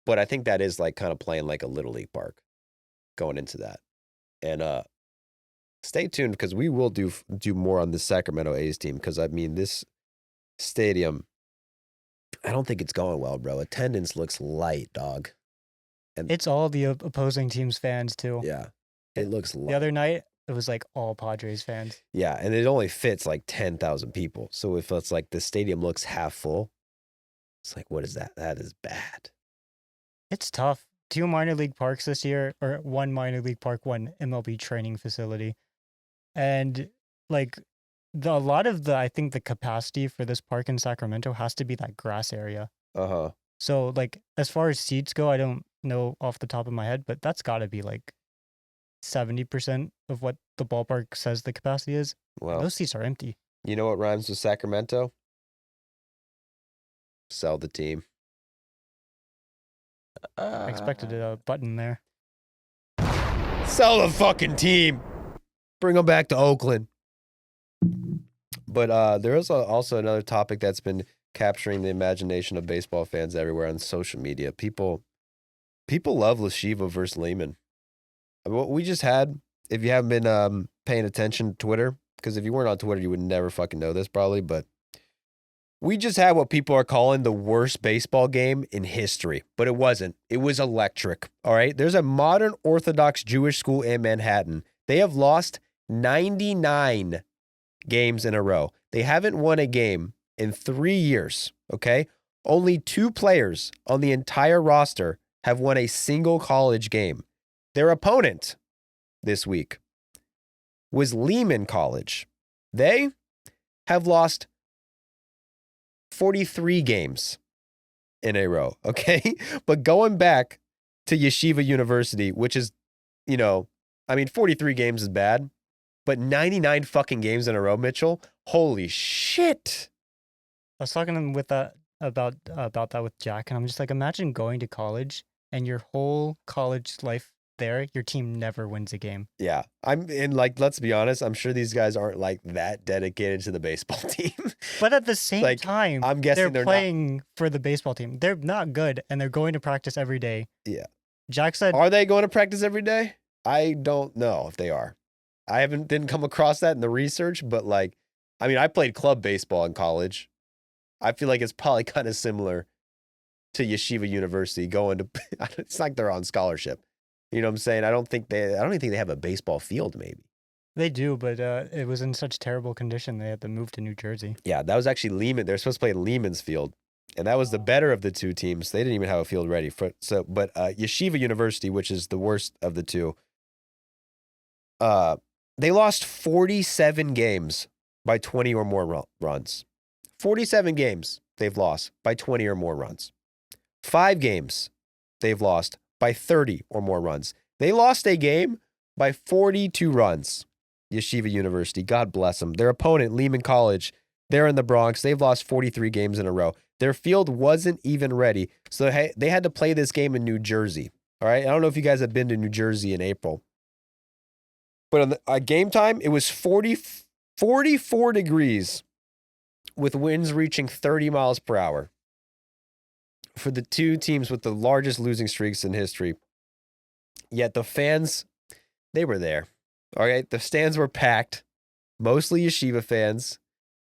But I think that is like kind of playing like a little league park going into that. And stay tuned because we will do more on the Sacramento A's team because, I mean, this stadium, I don't think it's going well, bro. Attendance looks light, dog. And It's all the opposing team's fans, too. yeah, it looks light. The other night, it was like all Padres fans. Yeah, and it only fits like 10,000 people. So if it's like the stadium looks half full, it's like, what is that? That is bad. It's tough. 2 minor league parks this year, or 1 minor league park, 1 MLB training facility. And like a lot of I think the capacity for this park in Sacramento has to be that grass area. Uh-huh. So like as far as seats go, I don't know off the top of my head, but that's got to be like 70% of what the ballpark says the capacity is. Well, Those seats are empty. you know what rhymes with Sacramento? Sell the team. I expected a button there. Sell the fucking team. Bring them back to Oakland. But there is also another topic that's been capturing the imagination of baseball fans everywhere on social media. People love Yeshiva versus Lehman. What we just had, if you haven't been paying attention to Twitter, because if you weren't on Twitter, you would never fucking know this probably, but we just had what people are calling the worst baseball game in history, but it wasn't. It was electric, all right? There's a modern Orthodox Jewish school in Manhattan. They have lost 99 games in a row. They haven't won a game in 3 years, okay? Only 2 players on the entire roster have won a single college game. Their opponent this week was Lehman College. They have lost 43 games in a row, okay? But going back to Yeshiva University, which is, 43 games is bad, but 99 fucking games in a row, Mitchell, holy shit. I was talking with that about that with Jack, and I'm just like, imagine going to college and your whole college life there, your team never wins a game. Yeah. Let's be honest, I'm sure these guys aren't like that dedicated to the baseball team. But at the same time, I'm guessing they're playing for the baseball team. They're not good, and they're going to practice every day. Yeah. Jack said, are they going to practice every day? I don't know if they are. I didn't come across that in the research, but I played club baseball in college. I feel like it's probably kind of similar to Yeshiva University going to, it's like they're on scholarship. You know what I'm saying? I don't even think they have a baseball field, maybe. They do, but it was in such terrible condition they had to move to New Jersey. Yeah, that was actually Lehman. They're supposed to play at Lehman's field, and that was the better of the two teams. They didn't even have a field ready for so. But Yeshiva University, which is the worst of the two, they lost 47 games by 20 or more runs. 47 games they've lost by 20 or more runs. 5 games they've lost by 30 or more runs. They lost a game by 42 runs. Yeshiva University, God bless them. Their opponent, Lehman College, they're in the Bronx. They've lost 43 games in a row. Their field wasn't even ready, so they had to play this game in New Jersey. All right? I don't know if you guys have been to New Jersey in April. But on game time, it was 44 degrees with winds reaching 30 miles per hour for the two teams with the largest losing streaks in history. Yet the fans, they were there. All right, the stands were packed, mostly Yeshiva fans,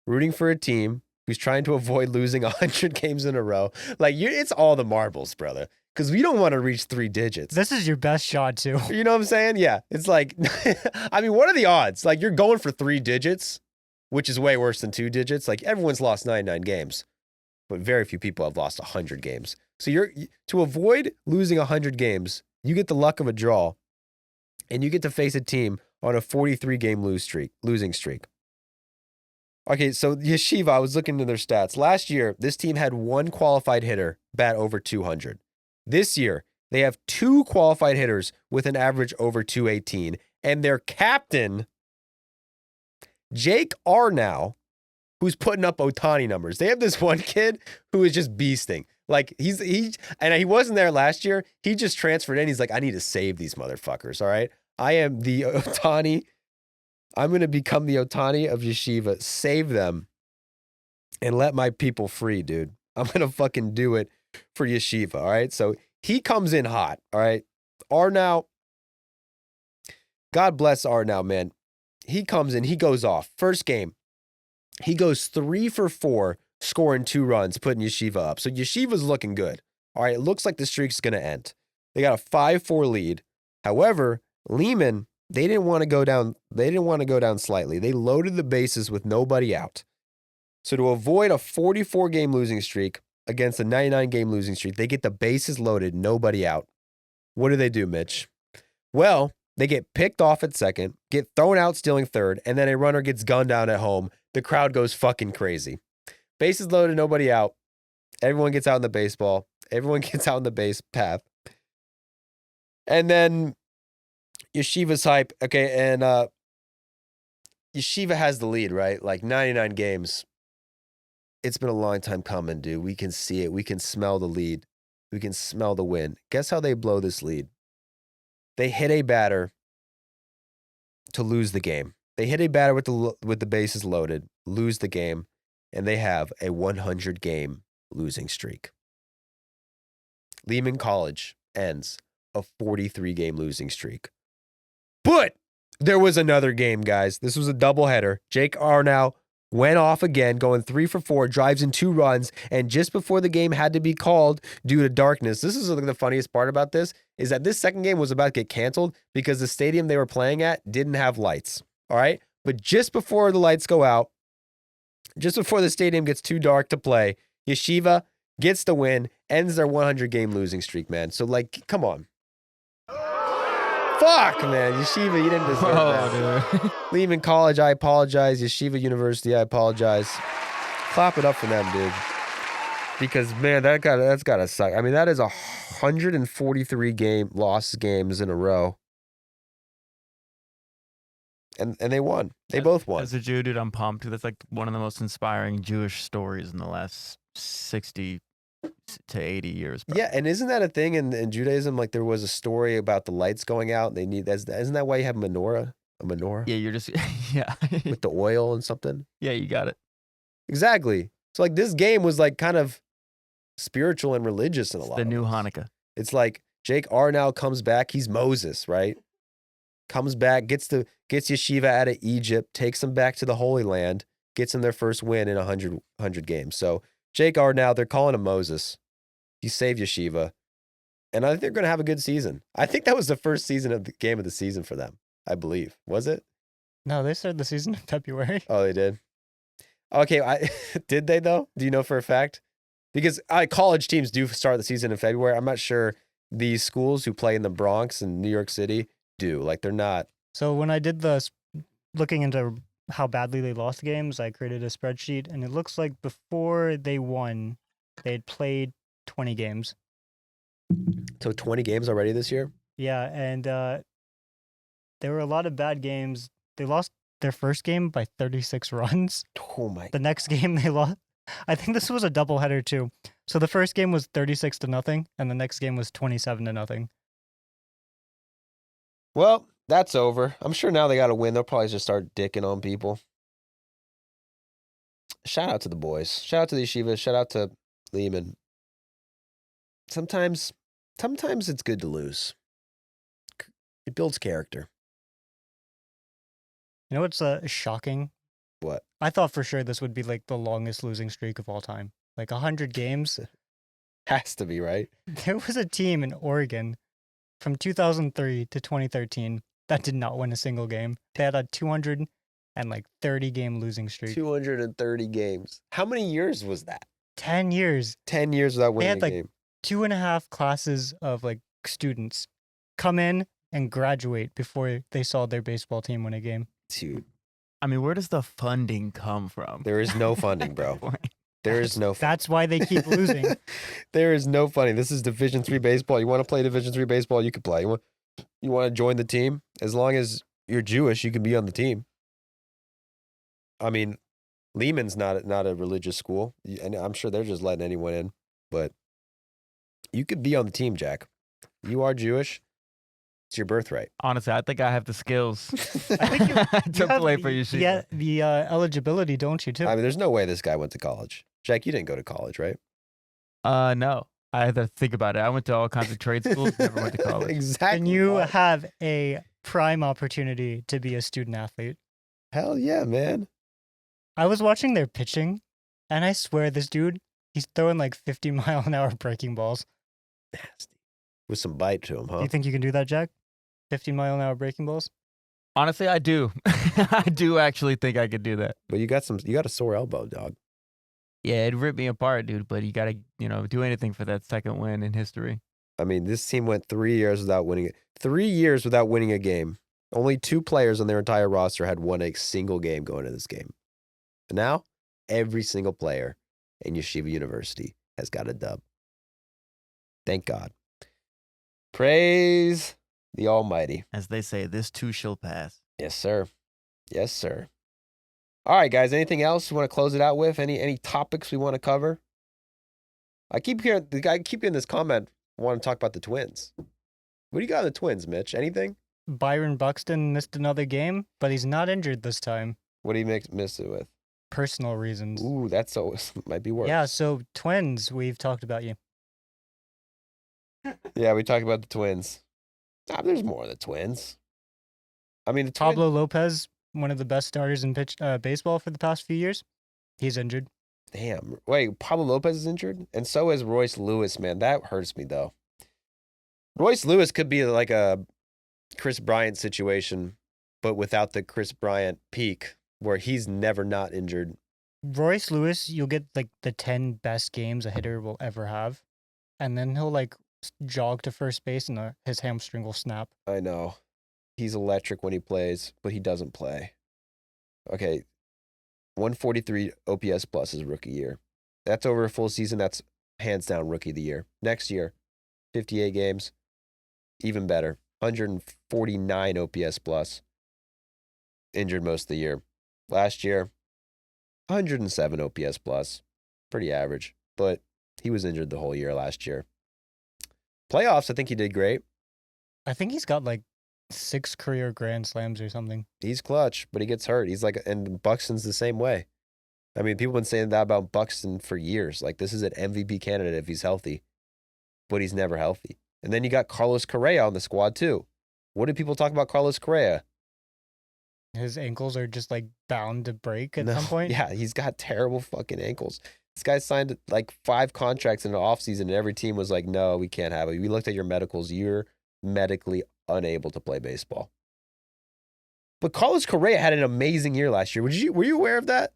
rooting for a team who's trying to avoid losing 100 games in a row. It's all the marbles, brother, because we don't want to reach 3 digits. This is your best shot, too. You know what I'm saying? Yeah, it's like, what are the odds? You're going for 3 digits, which is way worse than 2 digits. Everyone's lost 99 games. But very few people have lost 100 games. So to avoid losing 100 games, you get the luck of a draw, and you get to face a team on a 43-game losing streak. Okay, so Yeshiva, I was looking into their stats. Last year, this team had 1 qualified hitter bat over 200. This year, they have 2 qualified hitters with an average over 218, and their captain, Jake Arnow, who's putting up Ohtani numbers. They have this one kid who is just beasting. He wasn't there last year. He just transferred in. He's like, I need to save these motherfuckers, all right? I am the Ohtani. I'm going to become the Ohtani of Yeshiva. Save them and let my people free, dude. I'm going to fucking do it for Yeshiva, all right? So he comes in hot, all right? Arnow, God bless Arnow, man. He comes in, he goes off. First game, he goes 3 for 4, scoring 2 runs, putting Yeshiva up. So Yeshiva's looking good. All right, it looks like the streak's going to end. They got a 5-4 lead. However, Lehman, they didn't want to go down. They didn't want to go down slightly. They loaded the bases with nobody out. So to avoid a 44-game losing streak against a 99-game losing streak, they get the bases loaded, nobody out. What do, Mitch? Well, they get picked off at second, get thrown out stealing third, and then a runner gets gunned down at home. The crowd goes fucking crazy. Bases loaded, nobody out. Everyone gets out in the baseball. Everyone gets out in the base path. And then Yeshiva's hype. Okay, and Yeshiva has the lead, right? Like 99 games. It's been a long time coming, dude. We can see it. We can smell the lead. We can smell the win. Guess how they blow this lead? They hit a batter to lose the game. They hit a batter with the bases loaded, lose the game, and they have a 100-game losing streak. Lehman College ends a 43-game losing streak. But there was another game, guys. This was a doubleheader. Jake Arnau went off again, going 3 for 4, drives in 2 runs, and just before the game had to be called due to darkness, this is the funniest part about this, is that this second game was about to get canceled because the stadium they were playing at didn't have lights, all right? But just before the lights go out, just before the stadium gets too dark to play, Yeshiva gets the win, ends their 100-game losing streak, man. So, like, come on. Fuck, man. Yeshiva, you didn't deserve that. Dude. Lehman College, I apologize. Yeshiva University, I apologize. Clap it up for them, dude. Because, man, that's gotta suck. I mean, that is 143 lost games in a row. And they won. They both won. As a Jew, dude, I'm pumped. That's like one of the most inspiring Jewish stories in the last 60 to 80 years. Bro. Yeah, and isn't that a thing in Judaism? Like there was a story about the lights going out. They need isn't that why you have a menorah? A menorah? Yeah, you're just yeah. With the oil and something? Yeah, you got it. Exactly. So like this game was like kind of spiritual and religious in a lot. The of new ways. Hanukkah. It's like Jake Arnau comes back. He's Moses, right? Comes back, gets Yeshiva out of Egypt, takes them back to the Holy Land, gets them their first win in 100 games. So Jake Arnau, they're calling him Moses. He saved Yeshiva. And I think they're going to have a good season. I think that was the first season of the game of the season for them, I believe. Was it? No, they started the season in February. Oh, they did? Okay, did they though? Do you know for a fact? Because college teams do start the season in February. I'm not sure these schools who play in the Bronx and New York City do. Like they're not. So when I did looking into how badly they lost games, I created a spreadsheet, and it looks like before they won, they had played 20 games. So 20 games already this year? Yeah, and there were a lot of bad games. They lost their first game by 36 runs. Oh my. The next game they lost. I think this was a doubleheader too. So the first game was 36-0, and the next game was 27-0. Well, that's over. I'm sure now they got to win. They'll probably just start dicking on people. Shout out to the boys. Shout out to the Yeshiva. Shout out to Lehman. Sometimes it's good to lose. It builds character. You know what's shocking? What? I thought for sure this would be like the longest losing streak of all time. Like 100 games. Has to be, right? There was a team in Oregon from 2003 to 2013 that did not win a single game. They had a 230 game losing streak. 230 games. How many years was that? 10 years. 10 years without winning had, a like, game. 2.5 classes of like students come in and graduate before they saw their baseball team win a game. Dude, I mean, where does the funding come from? there is no funding, bro. There is no funding. That's why they keep losing. There is no funding. This is Division III baseball. You want to play Division III baseball, you can play. You want to join the team? As long as you're Jewish, you can be on the team. I mean, Lehman's not a religious school, and I'm sure they're just letting anyone in. But you could be on the team, Jack. You are Jewish. It's your birthright. Honestly, I think I have the skills I think to have play for Yeshiva. Yeah, the eligibility, don't you, too? I mean, there's no way this guy went to college. Jack, you didn't go to college, right? No. I had to think about it. I went to all kinds of trade schools, never went to college. Exactly. And you have a prime opportunity to be a student athlete. Hell yeah, man. I was watching their pitching, and I swear this dude, he's throwing like 50-mile-an-hour breaking balls. Nasty. With some bite to him, Do huh? you think you can do that, Jack? 50-mile-an-hour breaking balls? Honestly, I do. I do actually think I could do that. But you got a sore elbow, dog. Yeah, it ripped me apart, dude. But you got to, do anything for that second win in history. I mean, this team went 3 years without winning it. 3 years without winning a game. Only 2 players on their entire roster had won a single game going into this game. And now, every single player in Yeshiva University has got a dub. Thank God. Praise The Almighty. As they say, this too shall pass. Yes, sir. Yes, sir. All right, guys. Anything else you want to close it out with? Any topics we want to cover? I keep hearing this comment. I want to talk about the Twins. What do you got on the Twins, Mitch? Anything? Byron Buxton missed another game, but he's not injured this time. What do you miss it with? Personal reasons. Ooh, that's always might be worse. Yeah, so Twins, we've talked about you. Yeah, we talked about the Twins. There's more of the Twins. I mean, the Pablo Lopez, one of the best starters in baseball for the past few years, he's injured. Damn. Wait, Pablo Lopez is injured? And so is Royce Lewis, man. That hurts me, though. Royce Lewis could be like a Kris Bryant situation, but without the Kris Bryant peak, where he's never not injured. Royce Lewis, you'll get like the 10 best games a hitter will ever have, and then he'll like jog to first base and his hamstring will snap. I know. He's electric when he plays, but he doesn't play. Okay. 143 OPS plus his rookie year. That's over a full season. That's hands down rookie of the year. Next year, 58 games, even better. 149 OPS plus. Injured most of the year. Last year, 107 OPS plus. Pretty average, but he was injured the whole year last year. Playoffs, I think he did great. I think he's got like 6 career grand slams or something. He's clutch, but he gets hurt. He's like, and Buxton's the same way. I mean, people have been saying that about Buxton for years. Like, this is an MVP candidate if he's healthy, but he's never healthy. And then you got Carlos Correa on the squad, too. What did people talk about Carlos Correa? His ankles are just like bound to break at some point. Yeah, he's got terrible fucking ankles. This guy signed like 5 contracts in the offseason, and every team was like, no, we can't have it. We looked at your medicals. You're medically unable to play baseball. But Carlos Correa had an amazing year last year. Were you aware of that?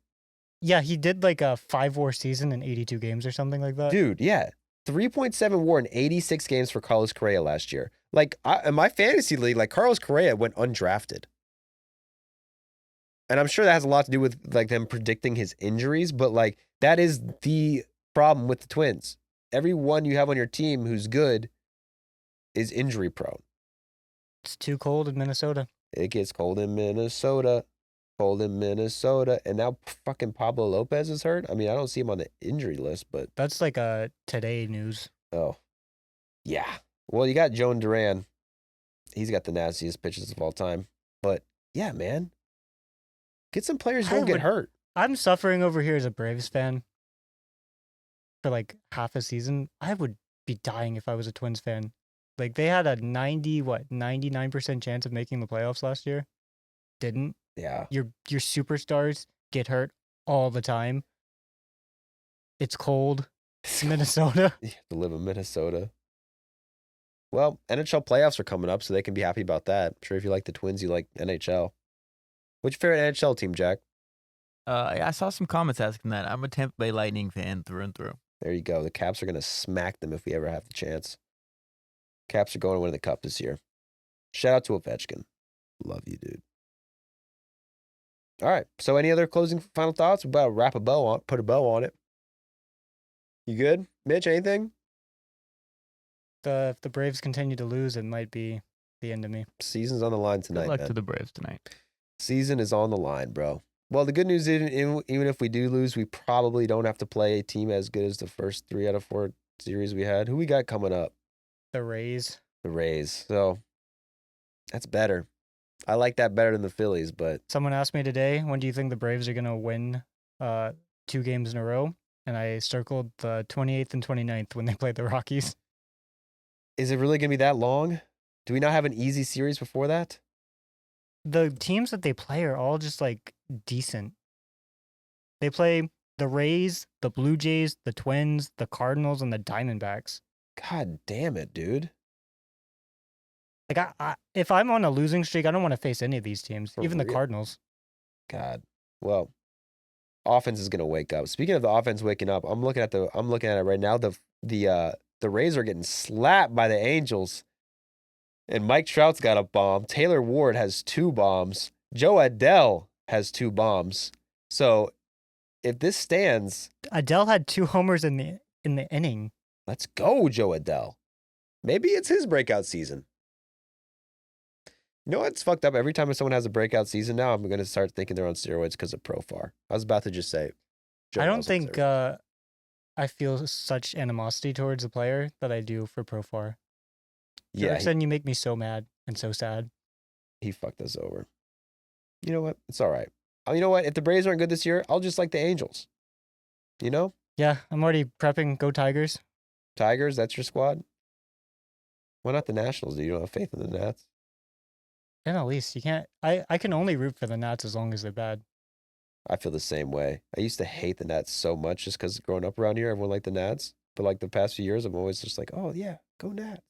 Yeah, he did like a 5-WAR season in 82 games or something like that. Dude, yeah. 3.7 WAR in 86 games for Carlos Correa last year. Like, in my fantasy league, like, Carlos Correa went undrafted. And I'm sure that has a lot to do with, like, them predicting his injuries, but, like, that is the problem with the Twins. Everyone you have on your team who's good is injury prone. It's too cold in Minnesota. It gets cold in Minnesota. Cold in Minnesota. And now fucking Pablo Lopez is hurt. I mean, I don't see him on the injury list, but... That's like a today news. Oh. Yeah. Well, you got Joan Duran. He's got the nastiest pitches of all time. But, yeah, man. Get some players who don't get hurt. I'm suffering over here as a Braves fan for like half a season. I would be dying if I was a Twins fan. Like, they had a 99% chance of making the playoffs last year. Didn't. Yeah. Your superstars get hurt all the time. It's cold. It's Minnesota. You have to live in Minnesota. Well, NHL playoffs are coming up, so they can be happy about that. I'm sure if you like the Twins, you like NHL. What's your favorite NHL team, Jack? I saw some comments asking that. I'm a Tampa Bay Lightning fan through and through. There you go. The Caps are going to smack them if we ever have the chance. Caps are going to win the Cup this year. Shout out to Ovechkin. Love you, dude. All right. So any other closing final thoughts? We're about to wrap a bow on, put a bow on it. You good? Mitch, anything? If the Braves continue to lose, it might be the end of me. Season's on the line tonight, Good luck man. to the Braves tonight. Season is on the line, bro. Well, the good news is, even if we do lose, we probably don't have to play a team as good as the first 3 out of 4 series we had. Who we got coming up? The Rays. The Rays. So that's better. I like that better than the Phillies, but Someone asked me today, when do you think the Braves are going to win 2 games in a row? And I circled the 28th and 29th when they played the Rockies. is it really going to be that long? Do we not have an easy series before that? The teams that they play are all just like decent. They play the Rays, the Blue Jays, the Twins, the Cardinals, and the Diamondbacks. God damn it, dude. Like, if I'm on a losing streak, I don't want to face any of these teams, For even the real? Cardinals. God. Well, offense is going to wake up. Speaking of the offense waking up, I'm looking at it right now. The Rays are getting slapped by the Angels. And Mike Trout's got a bomb. Taylor Ward has 2 bombs. Joe Adele has 2 bombs. So if this stands, Adele had 2 homers in the inning. let's go, Joe Adele. Maybe it's his breakout season. You know what's fucked up? Every time someone has a breakout season now, I'm going to start thinking they're on steroids because of Profar. I was about to just say. Joe I don't Bell's on think steroids. I feel such animosity towards the player that I do for Profar. Yeah, Torkelson, you make me so mad and so sad. he fucked us over. You know what? It's all right. You know what? If the Braves aren't good this year, I'll just like the Angels. You know? Yeah, I'm already prepping. Go Tigers. Tigers, that's your squad? Why not the Nationals? Do you don't have faith in the Nats? And at least you can't. I can only root for the Nats as long as they're bad. I feel the same way. I used to hate the Nats so much just because growing up around here, everyone liked the Nats. But like the past few years, I'm always just like, oh yeah, go Nats.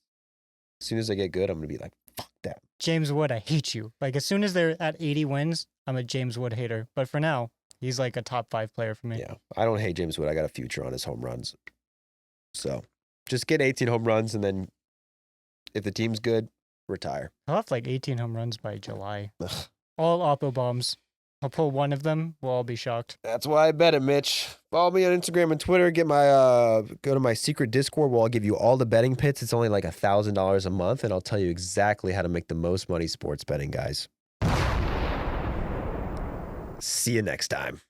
As soon as they get good, I'm going to be like, fuck them. James Wood, I hate you. Like as soon as they're at 80 wins, I'm a James Wood hater. But for now, he's like a top 5 player for me. Yeah, I don't hate James Wood. I got a future on his home runs. So just get 18 home runs, and then if the team's good, retire. I'll have like 18 home runs by July. All Oppo bombs. I'll pull one of them. We'll all be shocked. That's why I bet it, Mitch. Follow me on Instagram and Twitter. Get my go to my secret Discord where I'll give you all the betting pits. It's only like $1,000 a month, and I'll tell you exactly how to make the most money sports betting, guys. See you next time.